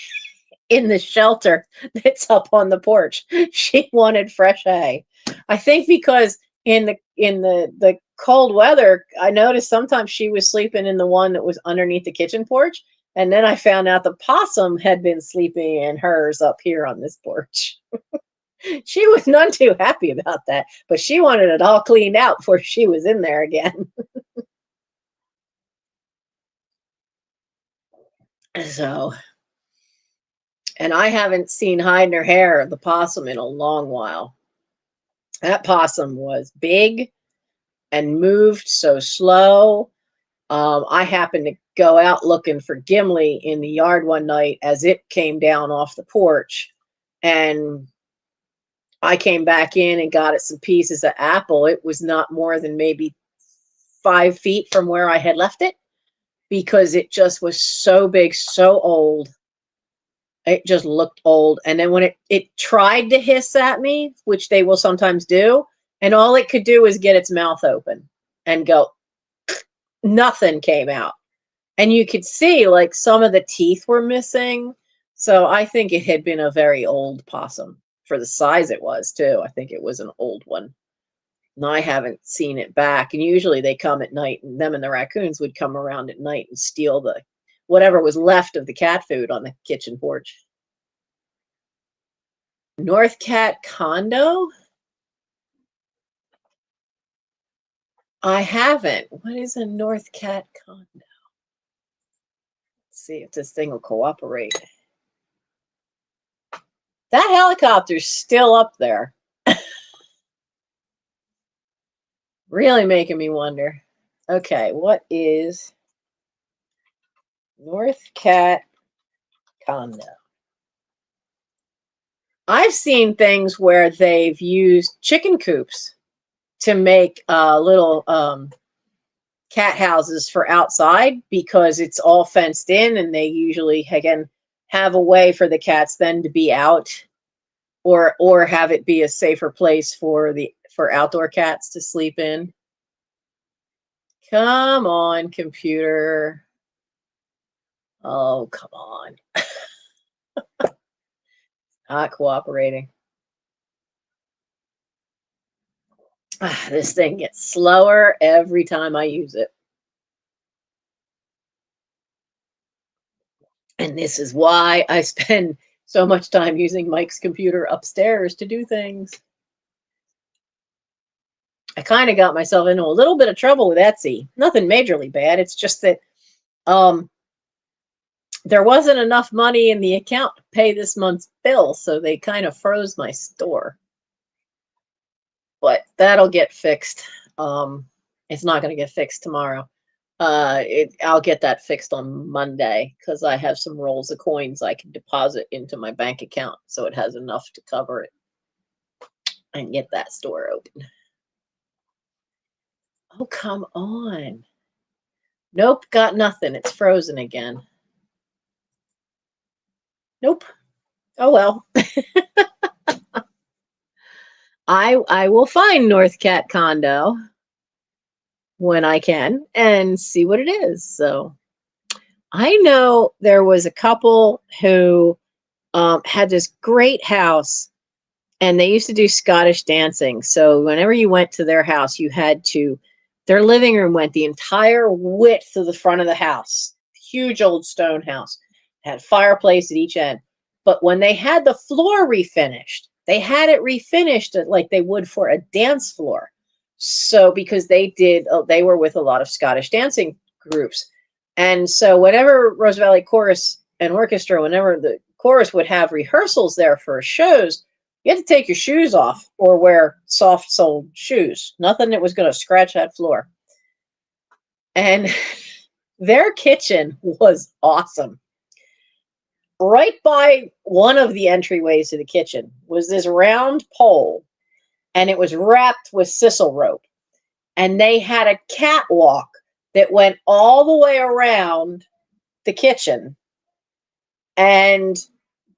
in the shelter that's up on the porch. She wanted fresh hay. I think because in the cold weather, I noticed sometimes she was sleeping in the one that was underneath the kitchen porch, and then I found out the possum had been sleeping in hers up here on this porch. She was none too happy about that, but she wanted it all cleaned out before she was in there again. So, and I haven't seen hide nor hair of the possum in a long while. That possum was big and moved so slow. I happened to go out looking for Gimli in the yard one night as it came down off the porch, and I came back in and got it some pieces of apple. It was not more than maybe 5 feet from where I had left it because it just was so big, so old. It just looked old. And then when it tried to hiss at me, which they will sometimes do, and all it could do was get its mouth open and go, nothing came out. And you could see like some of the teeth were missing. So I think it had been a very old possum for the size it was, too. I think it was an old one. And I haven't seen it back. And usually they come at night, and them and the raccoons would come around at night and steal the whatever was left of the cat food on the kitchen porch. North Cat Condo? I haven't. What is a North Cat Condo? Let's see if this thing will cooperate. That helicopter's still up there. Really making me wonder. Okay, what is North Cat Condo? I've seen things where they've used chicken coops to make little cat houses for outside because it's all fenced in, and they usually, again, have a way for the cats then to be out, or have it be a safer place for outdoor cats to sleep in. Come on, computer. Oh, come on. Not cooperating. This thing gets slower every time I use it. And this is why I spend so much time using Mike's computer upstairs to do things. I kind of got myself into a little bit of trouble with Etsy. Nothing majorly bad. It's just that um, there wasn't enough money in the account to pay this month's bill, so they kind of froze my store. But that'll get fixed. It's not going to get fixed tomorrow. I'll get that fixed on Monday because I have some rolls of coins I can deposit into my bank account, so it has enough to cover it and get that store open. Oh, come on. Nope, got nothing. It's frozen again. Nope. Oh well. I will find North Cat Condo when I can and see what it is. So I know there was a couple who had this great house and they used to do Scottish dancing. So whenever you went to their house, you had to, their living room went the entire width of the front of the house. Huge old stone house. Had fireplace at each end. But when they had the floor refinished, they had it refinished like they would for a dance floor. So because they were with a lot of Scottish dancing groups. And so whenever Rose Valley Chorus and Orchestra, whenever the chorus would have rehearsals there for shows, you had to take your shoes off or wear soft-soled shoes. Nothing that was going to scratch that floor. And their kitchen was awesome. Right by one of the entryways to the kitchen was this round pole, and it was wrapped with sisal rope. And they had a catwalk that went all the way around the kitchen. And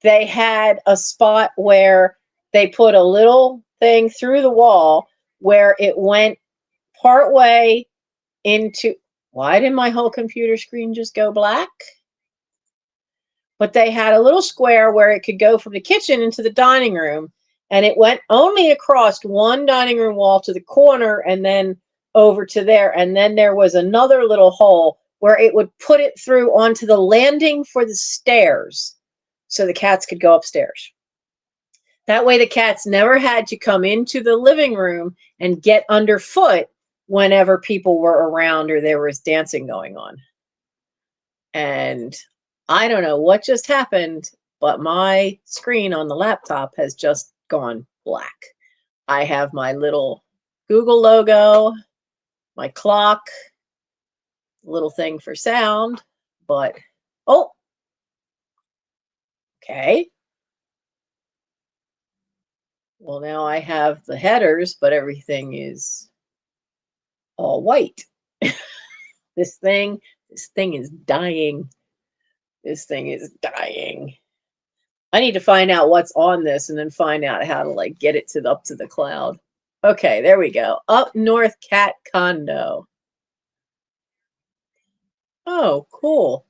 they had a spot where they put a little thing through the wall where it went part way into, why did my whole computer screen just go black? But they had a little square where it could go from the kitchen into the dining room, and it went only across one dining room wall to the corner and then over to there. And then there was another little hole where it would put it through onto the landing for the stairs so the cats could go upstairs. That way the cats never had to come into the living room and get underfoot whenever people were around or there was dancing going on. And I don't know what just happened, but my screen on the laptop has just gone black. I have my little Google logo, my clock, little thing for sound, but oh, okay. Well, now I have the headers, but everything is all white. This thing is dying. This thing is dying. I need to find out what's on this and then find out how to like get it to up to the cloud. Okay, there we go. Up North Cat Condo. Oh, cool.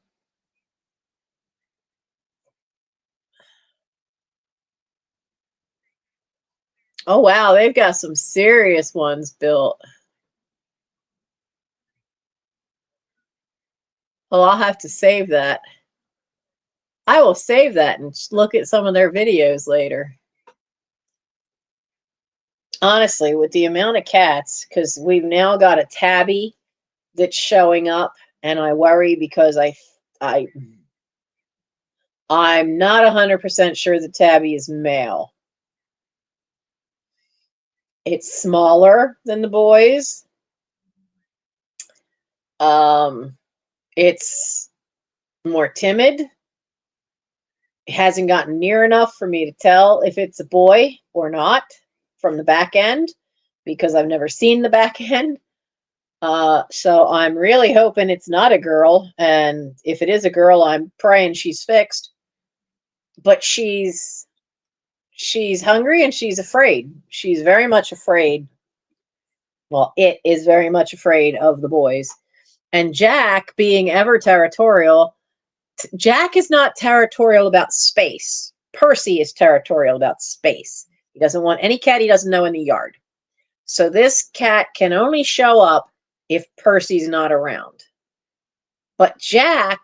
Oh, wow, they've got some serious ones built. Well, I'll have to save that. I will save that and look at some of their videos later. Honestly, with the amount of cats, because we've now got a tabby that's showing up, and I worry because I'm not 100% sure the tabby is male. It's smaller than the boys. It's more timid. It hasn't gotten near enough for me to tell if it's a boy or not from the back end because I've never seen the back end. So I'm really hoping it's not a girl. And if it is a girl, I'm praying she's fixed. But she's hungry and she's afraid. She's very much afraid. Well, it is very much afraid of the boys. And Jack, being ever territorial, Jack is not territorial about space. Percy is territorial about space. He doesn't want any cat he doesn't know in the yard. So this cat can only show up if Percy's not around. But Jack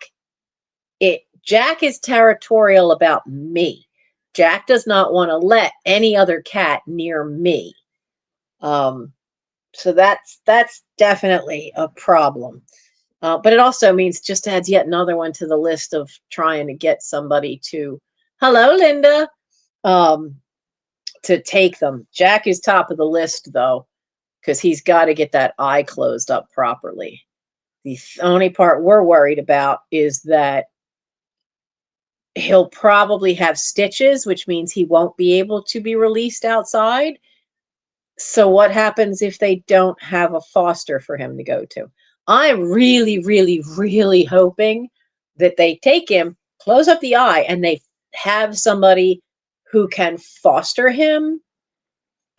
is territorial about me. Jack does not want to let any other cat near me. So that's definitely a problem. But it also means just adds yet another one to the list of trying to get somebody to, hello, Linda, um, to take them. Jack is top of the list, though, because he's got to get that eye closed up properly. The only part we're worried about is that he'll probably have stitches, which means he won't be able to be released outside. So what happens if they don't have a foster for him to go to? I'm really, really, really hoping that they take him, close up the eye, and they have somebody who can foster him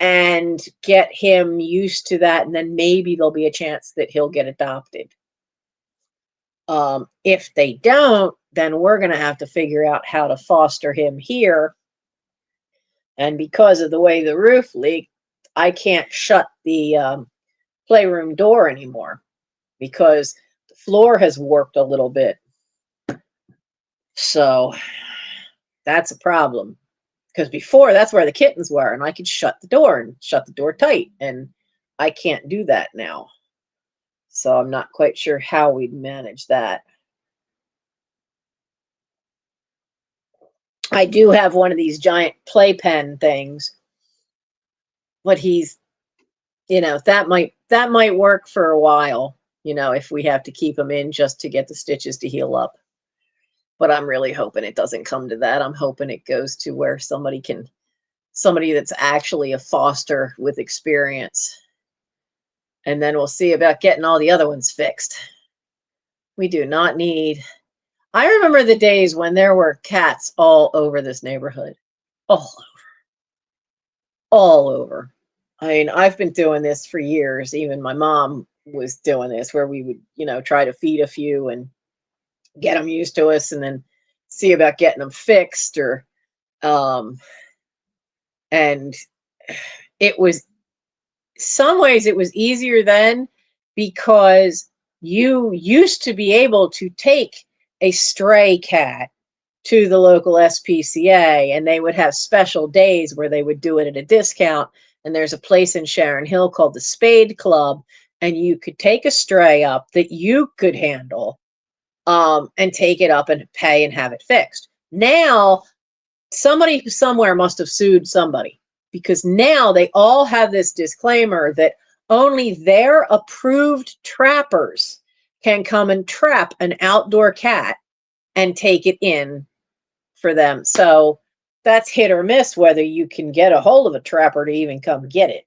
and get him used to that, and then maybe there'll be a chance that he'll get adopted. If they don't, then we're going to have to figure out how to foster him here. And because of the way the roof leaked, I can't shut the playroom door anymore because the floor has warped a little bit. So that's a problem. Because before, that's where the kittens were, and I could shut the door and shut the door tight, and I can't do that now. So I'm not quite sure how we'd manage that. I do have one of these giant playpen things, but he's, that might work for a while, if we have to keep him in just to get the stitches to heal up. But I'm really hoping it doesn't come to that. I'm hoping it goes to where somebody that's actually a foster with experience. And then we'll see about getting all the other ones fixed. We do not need. I remember the days when there were cats all over this neighborhood. All over. All over. I mean, I've been doing this for years. Even my mom was doing this where we would, try to feed a few and get them used to us and then see about getting them fixed and it was some ways it was easier then because you used to be able to take a stray cat to the local SPCA and they would have special days where they would do it at a discount. And there's a place in Sharon Hill called the Spade Club, and you could take a stray up that you could handle and take it up and pay and have it fixed. Now, somebody somewhere must have sued somebody because now they all have this disclaimer that only their approved trappers can come and trap an outdoor cat and take it in for them. So that's hit or miss whether you can get a hold of a trapper to even come get it.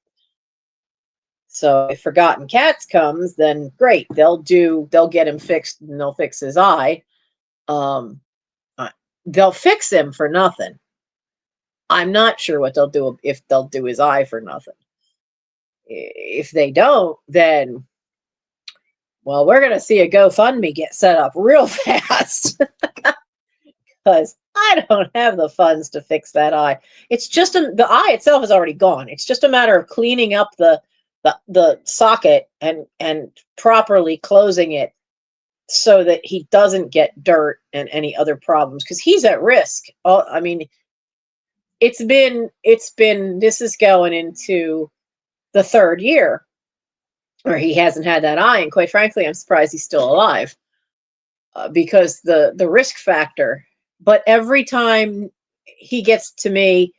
So if Forgotten Cats comes, then great. They'll get him fixed and they'll fix his eye. They'll fix him for nothing. I'm not sure what they'll do if they'll do his eye for nothing. If they don't, then, well, we're going to see a GoFundMe get set up real fast because I don't have the funds to fix that eye. It's just the eye itself is already gone. It's just a matter of cleaning up the socket and properly closing it so that he doesn't get dirt and any other problems because he's at risk. I mean, it's been this is going into the third year where he hasn't had that eye, and quite frankly, I'm surprised he's still alive because the risk factor. But every time he gets to me,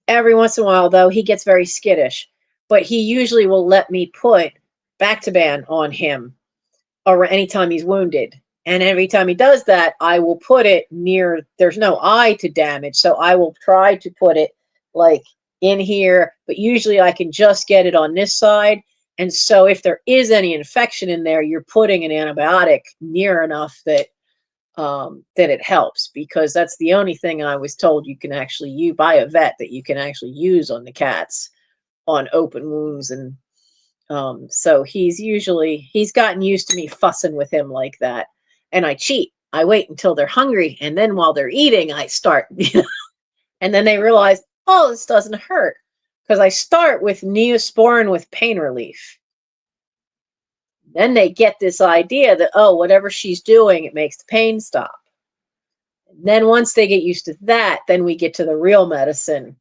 every once in a while, though, he gets very skittish. But he usually will let me put Bactaban on him or anytime he's wounded. And every time he does that, I will put it near, there's no eye to damage. So I will try to put it like in here, but usually I can just get it on this side. And so if there is any infection in there, you're putting an antibiotic near enough that that it helps, because that's the only thing I was told you can actually use by a vet that you can actually use on the cats. on open wounds, and so he's gotten used to me fussing with him like that, and I cheat. I wait until they're hungry, and then while they're eating, I start, and then they realize, oh, this doesn't hurt, because I start with Neosporin with pain relief. Then they get this idea that, oh, whatever she's doing, it makes the pain stop. And then once they get used to that, then we get to the real medicine.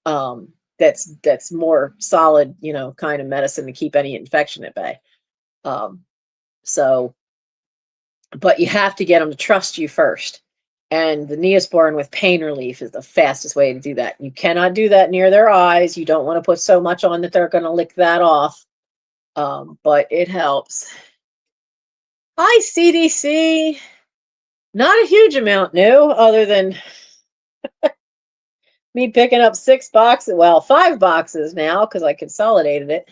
That's more solid, kind of medicine to keep any infection at bay. So, but you have to get them to trust you first. And the Neosporin with pain relief is the fastest way to do that. You cannot do that near their eyes. You don't want to put so much on that they're going to lick that off. But it helps. Hi, CDC. Not a huge amount new, other than me picking up 6 boxes, well, 5 boxes now, because I consolidated it.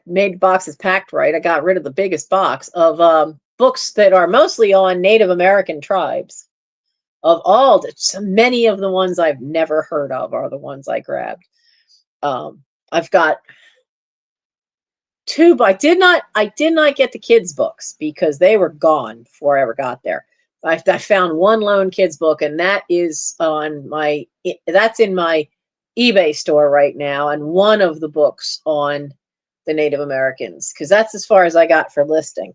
Made boxes packed right. I got rid of the biggest box of books that are mostly on Native American tribes. Of all, so many of the ones I've never heard of are the ones I grabbed. I've got 2, but I did not get the kids' books because they were gone before I ever got there. I found one lone kids book, and that is that's in my eBay store right now, and one of the books on the Native Americans, because that's as far as I got for listing.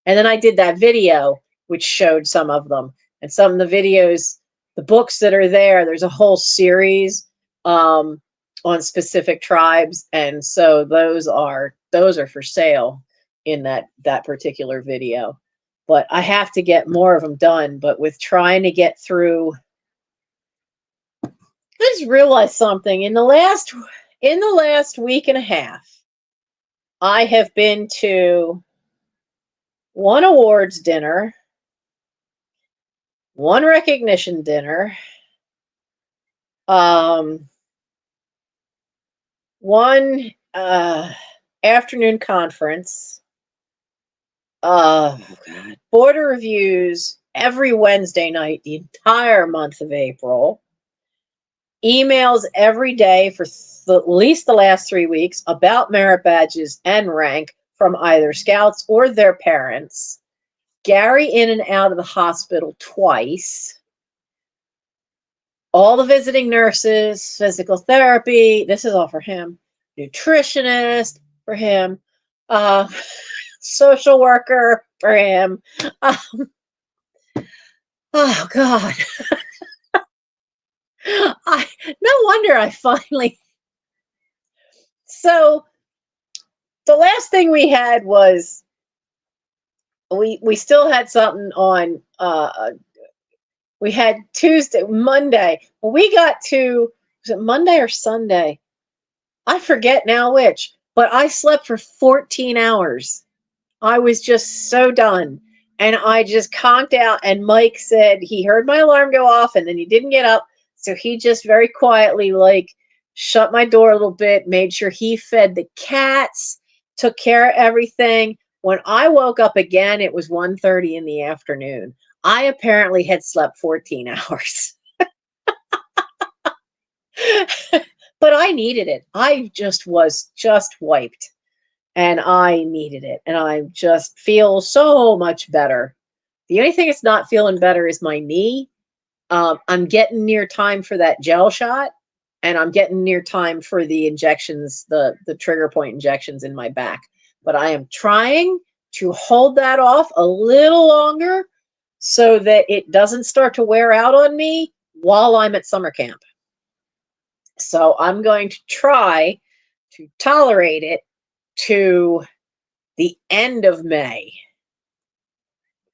And then I did that video which showed some of them, and some of the videos, the books that are there's a whole series on specific tribes, and so those are for sale in that particular video. But I have to get more of them done. But with trying to get through, I just realized something. In the last week and a half, I have been to 1 awards dinner, 1 recognition dinner, 1 afternoon conference, border reviews every Wednesday night the entire month of April, emails every day for at least the last 3 weeks about merit badges and rank from either scouts or their parents, Gary in and out of the hospital twice, all the visiting nurses, physical therapy, this is all for him, nutritionist for him, social worker for him. Oh, God. No wonder I finally... So the last thing we had was we still had something on we had Monday. When we got to, was it Monday or Sunday? I forget now which, but I slept for 14 hours. I was just so done. And I just conked out, and Mike said he heard my alarm go off and then he didn't get up. So he just very quietly shut my door a little bit, made sure he fed the cats, took care of everything. When I woke up again, it was 1:30 in the afternoon. I apparently had slept 14 hours. But I needed it. I just was wiped. And I needed it. And I just feel so much better. The only thing that's not feeling better is my knee. I'm getting near time for that gel shot. And I'm getting near time for the injections, the trigger point injections in my back. But I am trying to hold that off a little longer so that it doesn't start to wear out on me while I'm at summer camp. So I'm going to try to tolerate it to the end of May,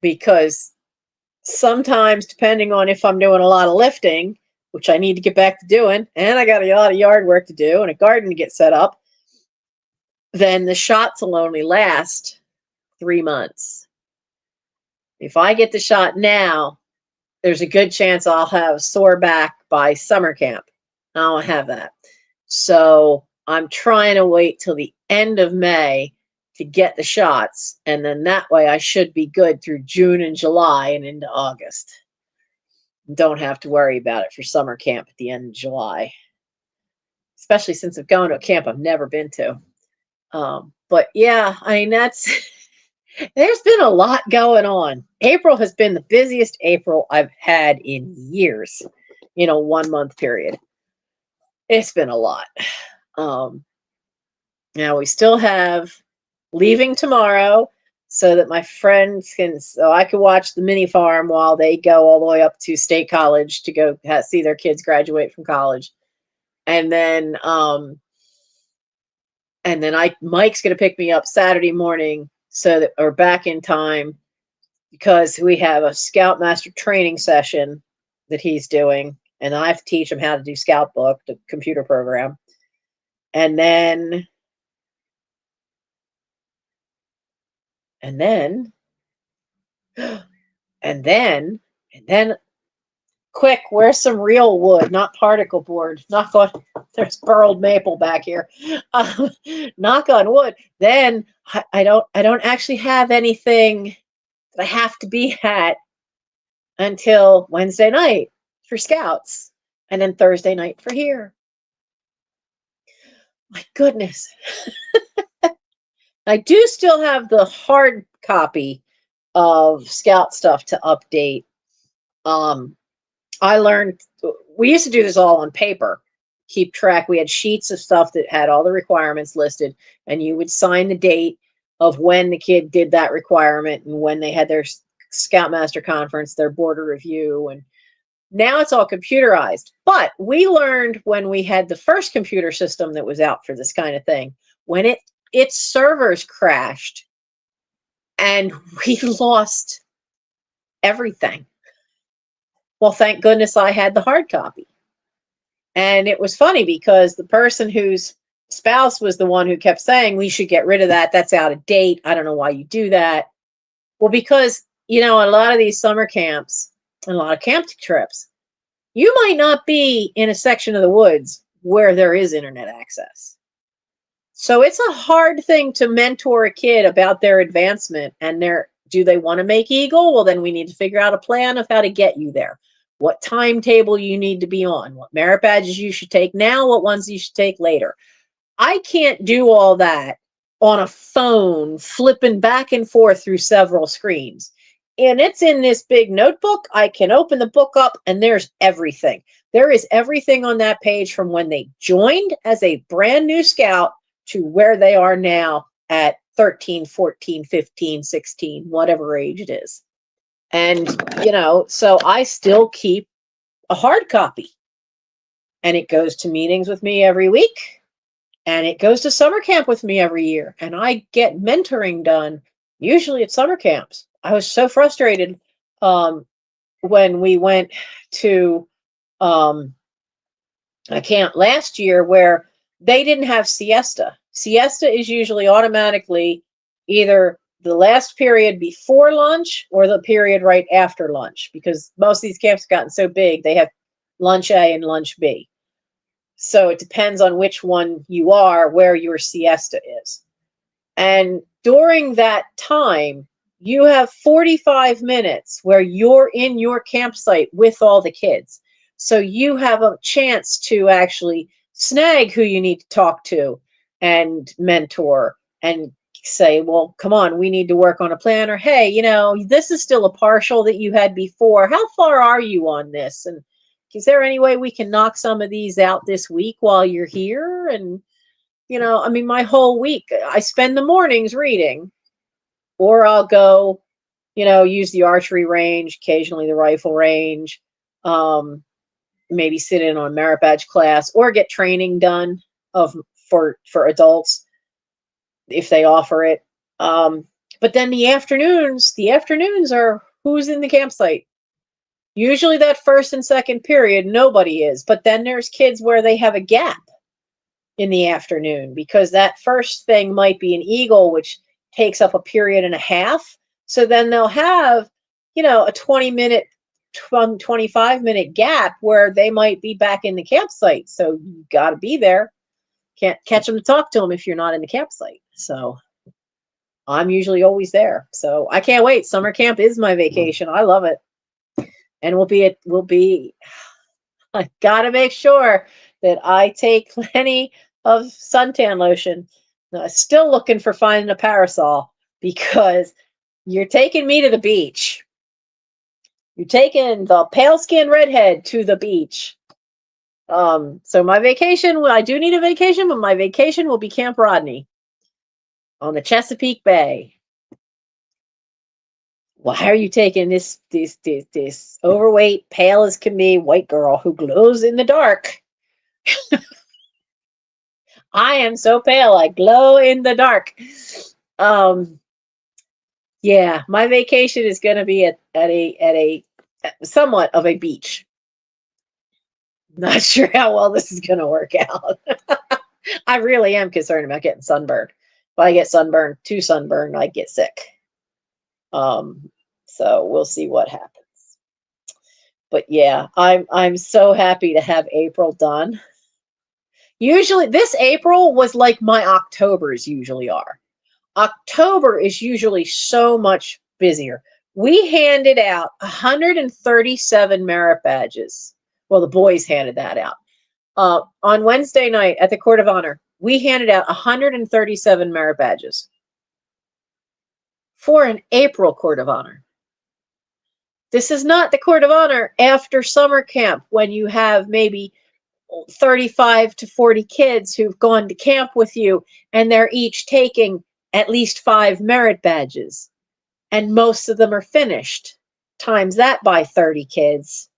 because sometimes, depending on if I'm doing a lot of lifting, which I need to get back to doing, and I got a lot of yard work to do and a garden to get set up, then the shots will only last 3 months. If I get the shot now, there's a good chance I'll have sore back by summer camp. I don't have that. So I'm trying to wait till the end of May to get the shots, and then that way I should be good through June and July and into August. Don't have to worry about it for summer camp at the end of July. especially since I've gone to a camp I've never been to. But yeah, I mean, there's been a lot going on. April has been the busiest April I've had in years, 1 month period. It's been a lot. Um, Now we still have leaving tomorrow so that my friends so I can watch the mini farm while they go all the way up to State College to go see their kids graduate from college. And then, Mike's going to pick me up Saturday morning so that we're back in time because we have a Scoutmaster training session that he's doing. And I have to teach him how to do Scout Book, the computer program. And then and then and then and then quick, where's some real wood, not particle board? Knock on, there's burled maple back here. Knock on wood. Then I don't actually have anything that I have to be at until Wednesday night for Scouts, and then Thursday night for here. My goodness. I do still have the hard copy of Scout stuff to update. I learned we used to do this all on paper, keep track. We had sheets of stuff that had all the requirements listed, and you would sign the date of when the kid did that requirement and when they had their Scoutmaster conference, their border review. And now it's all computerized. But we learned when we had the first computer system that was out for this kind of thing, when its servers crashed and we lost everything. Well, thank goodness I had the hard copy. And it was funny because the person whose spouse was the one who kept saying, we should get rid of that. That's out of date. I don't know why you do that. Well, because, a lot of these summer camps and a lot of camp trips, you might not be in a section of the woods where there is internet access. So it's a hard thing to mentor a kid about their advancement and do they want to make Eagle? Well, then we need to figure out a plan of how to get you there. What timetable you need to be on, what merit badges you should take now, what ones you should take later. I can't do all that on a phone, flipping back and forth through several screens. And it's in this big notebook. I can open the book up and there's everything. There is everything on that page from when they joined as a brand new Scout to where they are now at 13, 14, 15, 16, whatever age it is. And, so I still keep a hard copy. And it goes to meetings with me every week. And it goes to summer camp with me every year. And I get mentoring done, usually at summer camps. I was so frustrated when we went to a camp last year where they didn't have siesta. Siesta is usually automatically either the last period before lunch or the period right after lunch, because most of these camps have gotten so big, they have lunch A and lunch B. So it depends on which one you are, where your siesta is. And during that time, you have 45 minutes where you're in your campsite with all the kids. So you have a chance to actually snag who you need to talk to and mentor and say, well, come on, we need to work on a plan. Or, hey, this is still a partial that you had before. How far are you on this? And is there any way we can knock some of these out this week while you're here? And, my whole week, I spend the mornings reading, or I'll go, use the archery range, occasionally the rifle range, maybe sit in on a merit badge class, or get training done for adults if they offer it. But then the afternoons are who's in the campsite. Usually that first and second period, nobody is. But then there's kids where they have a gap in the afternoon because that first thing might be an Eagle, which takes up a period and a half. So then they'll have, a 20-minute, 25-minute gap where they might be back in the campsite. So you got to be there. Can't catch them to talk to them if you're not in the campsite. So I'm usually always there. So I can't wait. Summer camp is my vacation. I love it. And I got to make sure that I take plenty of suntan lotion. Still looking for finding a parasol because you're taking me to the beach. You're taking the pale skinned redhead to the beach. So my vacation, I do need a vacation, but my vacation will be Camp Rodney on the Chesapeake Bay. Why are you taking this overweight, pale as can be white girl who glows in the dark? I am so pale, I glow in the dark. Yeah, my vacation is going to be at a somewhat of a beach. Not sure how well this is going to work out. I really am concerned about getting sunburned. If I get sunburned, too sunburned, I get sick. So we'll see what happens. But yeah, I'm so happy to have April done. Usually, this April was like my Octobers usually are. October is usually so much busier. We handed out 137 merit badges. Well, the boys handed that out. On Wednesday night at the Court of Honor, we handed out 137 merit badges for an April Court of Honor. This is not the Court of Honor after summer camp when you have maybe 35 to 40 kids who've gone to camp with you and they're each taking at least 5 merit badges. And most of them are finished. Times that by 30 kids.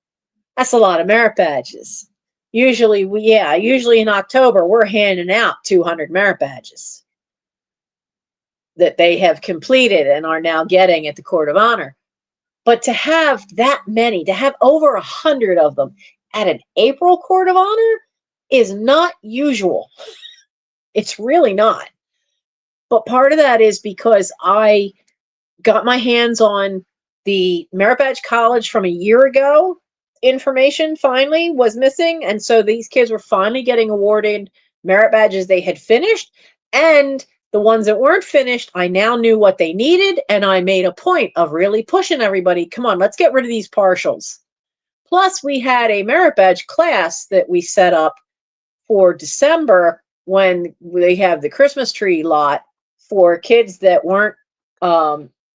That's a lot of merit badges. Usually in October, we're handing out 200 merit badges that they have completed and are now getting at the Court of Honor. But to have that many, to have over 100 of them at an April Court of Honor is not usual. It's really not. But part of that is because I got my hands on the Merit Badge College from a year ago. Information finally was missing. And so these kids were finally getting awarded merit badges they had finished. And the ones that weren't finished, I now knew what they needed. And I made a point of really pushing everybody. Come on, let's get rid of these partials. Plus, we had a merit badge class that we set up for December when they have the Christmas tree lot for kids that weren't.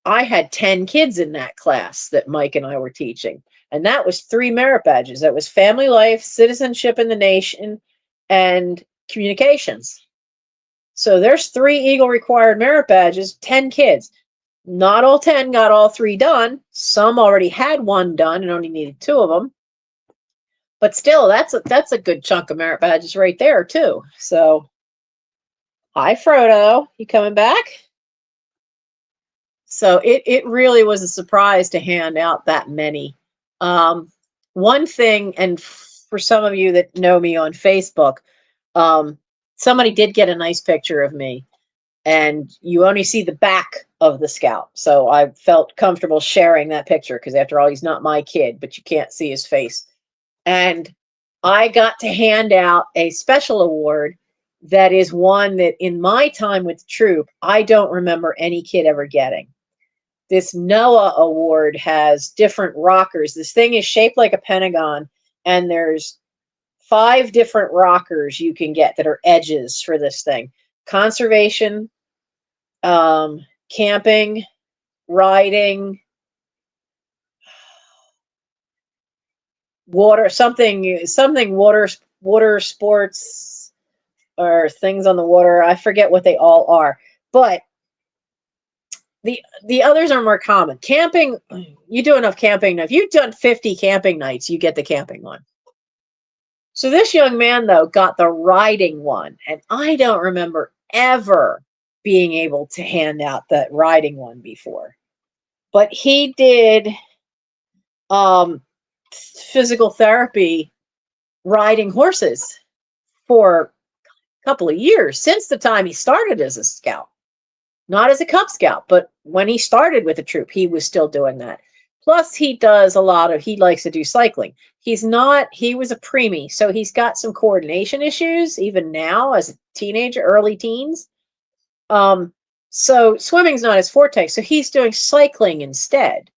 I had 10 kids in that class that Mike and I were teaching. And that was 3 merit badges. That was family life, citizenship in the nation, and communications. So there's 3 Eagle required merit badges, 10 kids. Not all 10 got all 3 done. Some already had 1 done and only needed 2 of them. But still, that's a good chunk of merit badges right there, too. So, hi, Frodo. You coming back? So it really was a surprise to hand out that many. One thing, and for some of you that know me on Facebook, somebody did get a nice picture of me, and you only see the back of the scout. So I felt comfortable sharing that picture because after all, he's not my kid, but you can't see his face. And I got to hand out a special award that is one that in my time with the troop, I don't remember any kid ever getting. This Noah award has different rockers. This thing is shaped like a pentagon, and there's 5 different rockers you can get that are edges for this thing. Conservation, camping, riding, water, something water sports or things on the water. I forget what they all are. But the others are more common. Camping, you do enough camping. If you've done 50 camping nights, you get the camping one. So this young man, though, got the riding one. And I don't remember ever being able to hand out that riding one before. But he did physical therapy riding horses for a couple of years since the time he started as a scout. Not as a Cub Scout, but when he started with the troop, he was still doing that. Plus, he likes to do cycling. He was a preemie, so he's got some coordination issues, even now as a teenager, early teens. So swimming's not his forte, so he's doing cycling instead,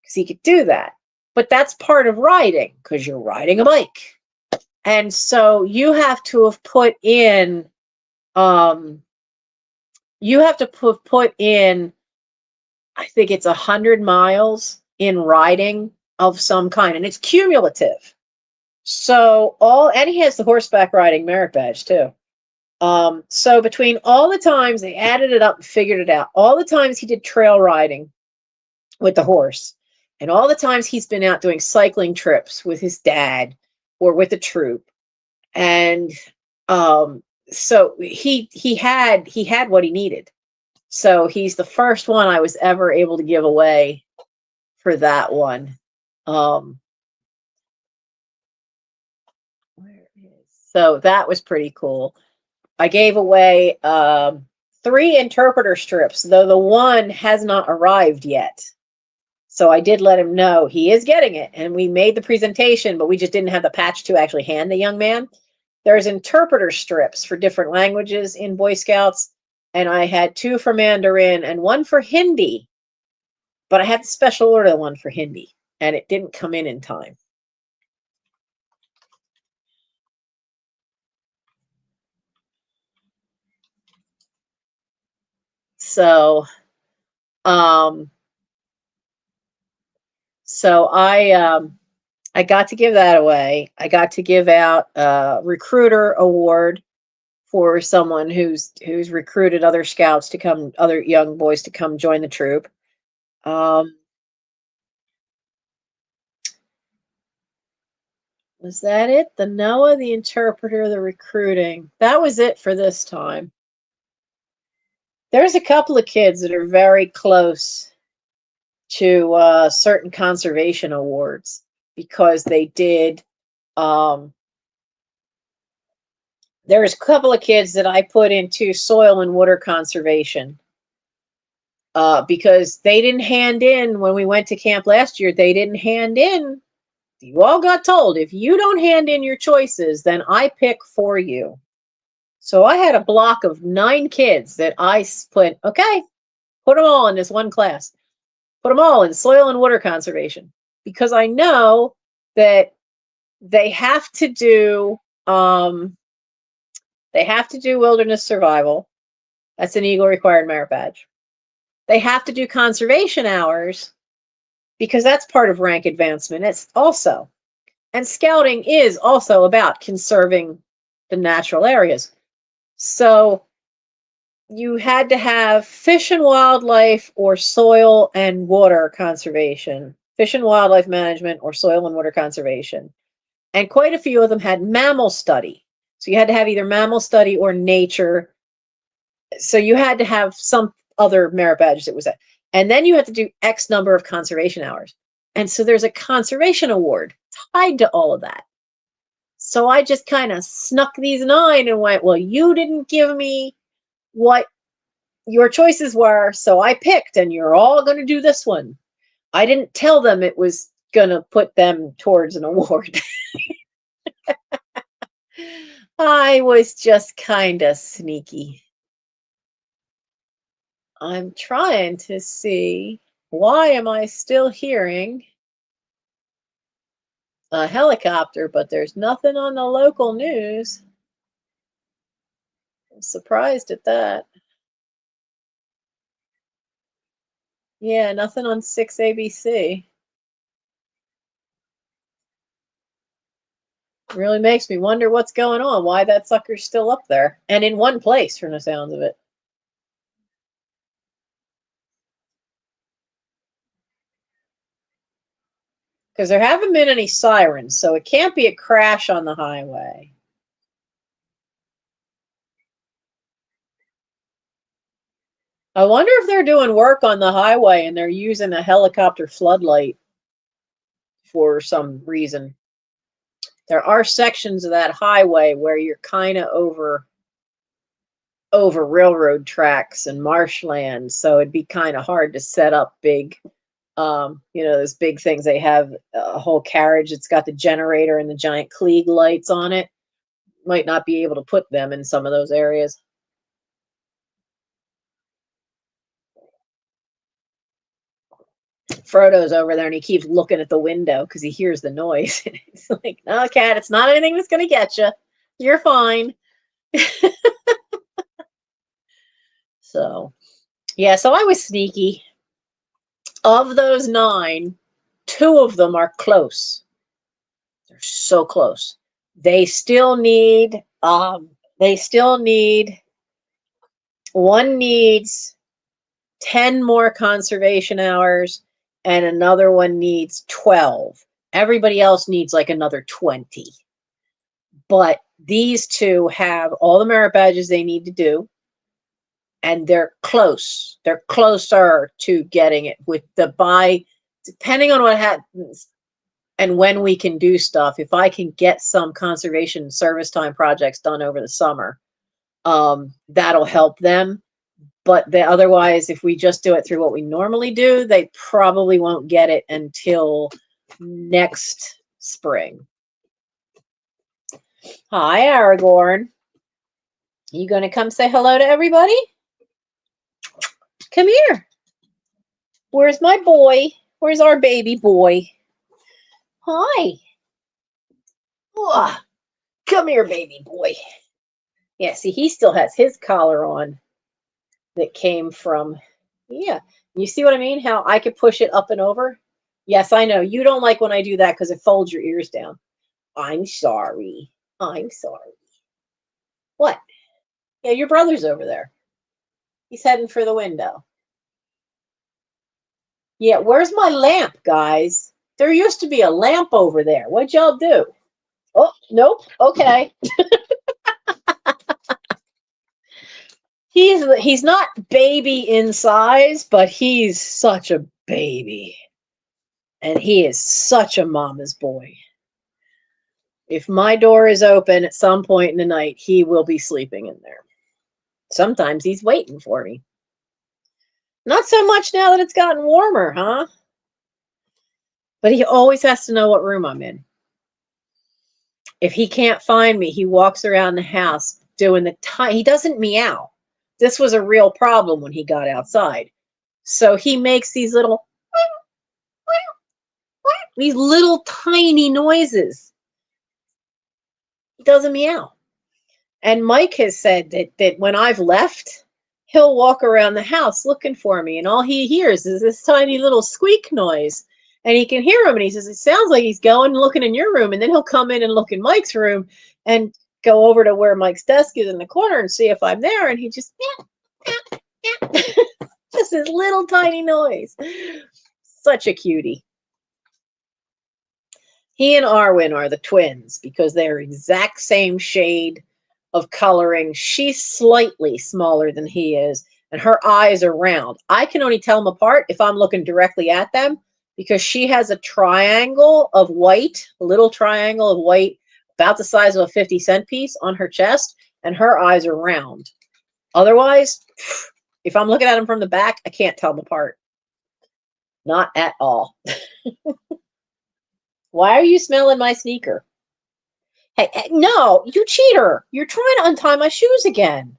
because he could do that. But that's part of riding, because you're riding a bike. And so you have to have put in, um, you have to put in, I think it's 100 miles in riding of some kind, and it's cumulative. So and he has the horseback riding merit badge too. So between all the times they added it up and figured it out, all the times he did trail riding with the horse, and all the times he's been out doing cycling trips with his dad or with the troop, and um, so he had what he needed. So he's the first one I was ever able to give away for that one. Um, so that was pretty cool. I gave away 3 interpreter strips, though the one has not arrived yet. So I did let him know he is getting it, and we made the presentation, but we just didn't have the patch to actually hand the young man. There's interpreter strips for different languages in Boy Scouts, and I had 2 for Mandarin and 1 for Hindi, but I had to special order the one for Hindi, and it didn't come in time. So, so I got to give that away. I got to give out a recruiter award for someone who's recruited other scouts to come, other young boys to come join the troop. Was that it? The Noah, the interpreter, the recruiting. That was it for this time. There's a couple of kids that are very close to certain conservation awards because they did. There's a couple of kids that I put into soil and water conservation because they didn't hand in when we went to camp last year. They didn't hand in. You all got told if you don't hand in your choices, then I pick for you. So I had a block of 9 kids that I put, okay, put them all in this one class. Put them all in soil and water conservation because I know that they have to do wilderness survival. That's an Eagle required merit badge. They have to do conservation hours because that's part of rank advancement. It's also, and scouting is also about conserving the natural areas. So you had to have fish and wildlife or soil and water conservation, fish and wildlife management or soil and water conservation. And quite a few of them had mammal study. So you had to have either mammal study or nature. So you had to have some other merit badge that was that. And then you had to do X number of conservation hours. And so there's a conservation award tied to all of that. So I just kind of snuck these 9 and went, well, you didn't give me what your choices were, so I picked, and you're all going to do this one. I didn't tell them it was going to put them towards an award. I was just kind of sneaky. I'm trying to see, why am I still hearing a helicopter, but there's nothing on the local news. I'm surprised at that. Yeah, nothing on 6 ABC. Really makes me wonder what's going on, why that sucker's still up there, and in one place from the sounds of it. Because there haven't been any sirens, so it can't be a crash on the highway. I wonder if they're doing work on the highway and they're using a helicopter floodlight for some reason. There are sections of that highway where you're kind of over railroad tracks and marshland, so it'd be kind of hard to set up big, those big things. They have a whole carriage that's got the generator and the giant Klieg lights on it. Might not be able to put them in some of those areas. Frodo's over there and he keeps looking at the window because he hears the noise. It's like, no, cat, it's not anything that's going to get you. You're fine. So, yeah, so I was sneaky. Of those 9, 2 of them are close. They're so close. They still need, one needs 10 more conservation hours and another one needs 12. Everybody else needs like another 20. But these 2 have all the merit badges they need to do, and they're close. They're closer to getting it with depending on what happens and when we can do stuff. If I can get some conservation service time projects done over the summer, that'll help them. But otherwise, if we just do it through what we normally do, they probably won't get it until next spring. Hi, Aragorn. You going to come say hello to everybody? Come here. Where's my boy? Where's our baby boy? Hi. Oh, come here, baby boy. Yeah, see, he still has his collar on that came from, yeah. You see what I mean? How I could push it up and over? Yes, I know. You don't like when I do that because it folds your ears down. I'm sorry. I'm sorry. What? Yeah, your brother's over there. He's heading for the window. Yeah, where's my lamp, guys? There used to be a lamp over there. What'd y'all do? Oh, nope. Okay. He's not baby in size, but he's such a baby. And he is such a mama's boy. If my door is open at some point in the night, he will be sleeping in there. Sometimes he's waiting for me. Not so much now that it's gotten warmer, huh? But he always has to know what room I'm in. If he can't find me, he walks around the house doing he doesn't meow. This was a real problem when he got outside. So he makes these little tiny noises. He doesn't meow. And Mike has said that when I've left, he'll walk around the house looking for me, and all he hears is this tiny little squeak noise. And he can hear him, and he says, it sounds like he's going and looking in your room. And then he'll come in and look in Mike's room and go over to where Mike's desk is in the corner and see if I'm there. And he just, just this little tiny noise. Such a cutie. He and Arwen are the twins because they're exact same shade of coloring. She's slightly smaller than he is, and her eyes are round. I can only tell them apart if I'm looking directly at them because she has a triangle of white, a little triangle of white, about the size of a 50-cent piece on her chest, and her eyes are round. Otherwise, if I'm looking at them from the back, I can't tell them apart. Not at all. Why are you smelling my sneaker? Hey, no, you cheater. You're trying to untie my shoes again.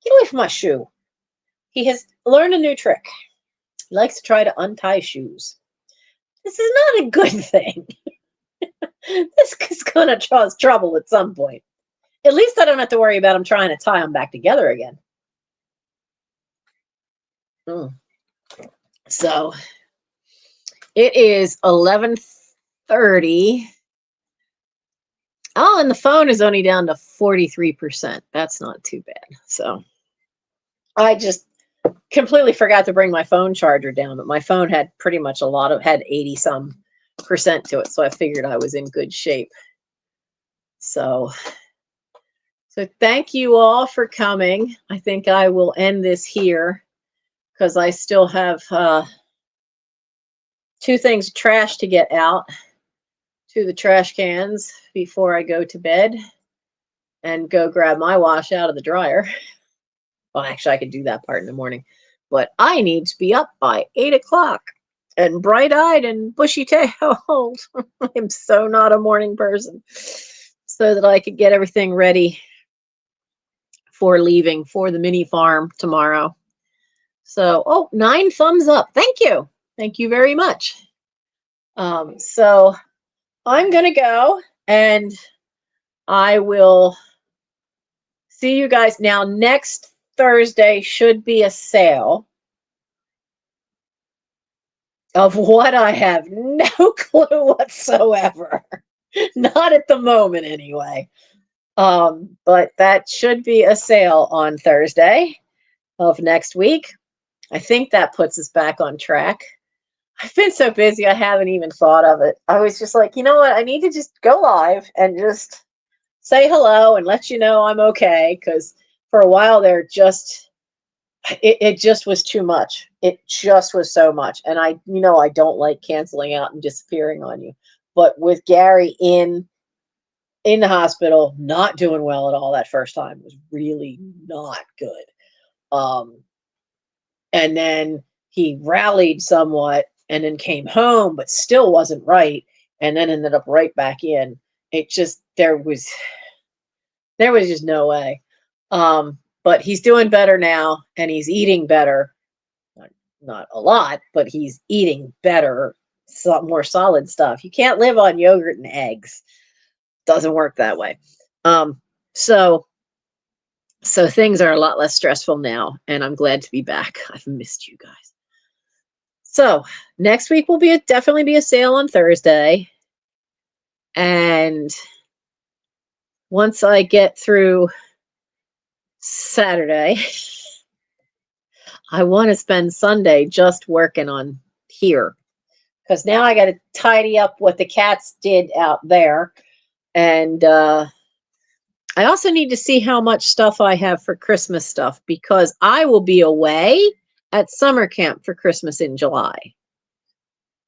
Get away from my shoe. He has learned a new trick. He likes to try to untie shoes. This is not a good thing. This is going to cause trouble at some point. At least I don't have to worry about him trying to tie them back together again. So it is 11:30. Oh, and the phone is only down to 43%. That's not too bad. So I just completely forgot to bring my phone charger down, but my phone had pretty much had 80-some% to it. So I figured I was in good shape. So thank you all for coming. I think I will end this here because I still have 2 things of trash to get out to the trash cans before I go to bed and go grab my wash out of the dryer. Well, actually, I could do that part in the morning, but I need to be up by 8 o'clock and bright-eyed and bushy-tailed. I'm so not a morning person, so that I could get everything ready for leaving for the mini farm tomorrow. So, 9 thumbs up. Thank you. Thank you very much. So I'm going to go, and I will see you guys. Now, next Thursday should be a sale of what I have no clue whatsoever. Not at the moment, anyway. But that should be a sale on Thursday of next week. I think that puts us back on track. I've been so busy, I haven't even thought of it. I was just like, you know what? I need to just go live and just say hello and let you know I'm okay. Because for a while there, it just was too much. It just was so much. And I don't like canceling out and disappearing on you. But with Gary in the hospital, not doing well at all that first time, was really not good. And then he rallied somewhat and then came home, but still wasn't right, and then ended up right back in. It just there was just no way. But he's doing better now, and he's eating better. Not a lot, but he's eating better, some more solid stuff. You can't live on yogurt and eggs. Doesn't work that way. Um, so so things are a lot less stressful now, and I'm glad to be back. I've missed you guys. So next week will definitely be a sale on Thursday. And once I get through Saturday, I want to spend Sunday just working on here. Because now I got to tidy up what the cats did out there. And I also need to see how much stuff I have for Christmas stuff, because I will be away at summer camp for Christmas in July.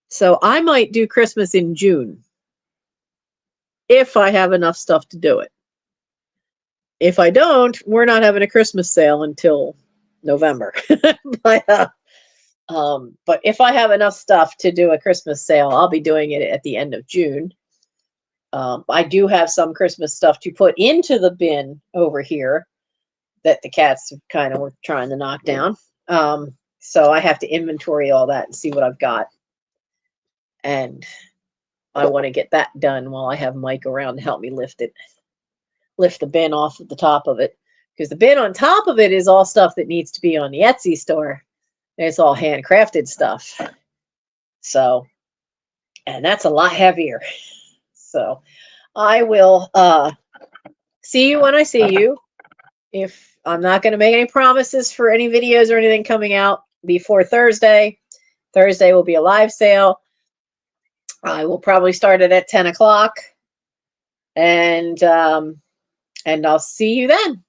So I might do Christmas in June if I have enough stuff to do it. If I don't, we're not having a Christmas sale until November. but if I have enough stuff to do a Christmas sale, I'll be doing it at the end of June. I do have some Christmas stuff to put into the bin over here that the cats kind of were trying to knock down. So I have to inventory all that and see what I've got. And I want to get that done while I have Mike around to help me lift the bin off of the top of it. Because the bin on top of it is all stuff that needs to be on the Etsy store. It's all handcrafted stuff. So, and that's a lot heavier. So I will see you when I see you. If I'm not going to make any promises for any videos or anything coming out before Thursday. Thursday will be a live sale. I will probably start it at 10 o'clock. And I'll see you then.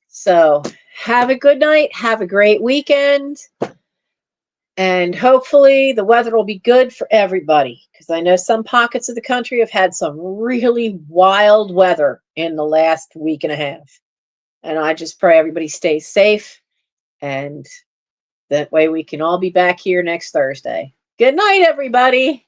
So have a good night. Have a great weekend. And hopefully the weather will be good for everybody, because I know some pockets of the country have had some really wild weather in the last week and a half. And I just pray everybody stays safe, and that way we can all be back here next Thursday. Good night, everybody.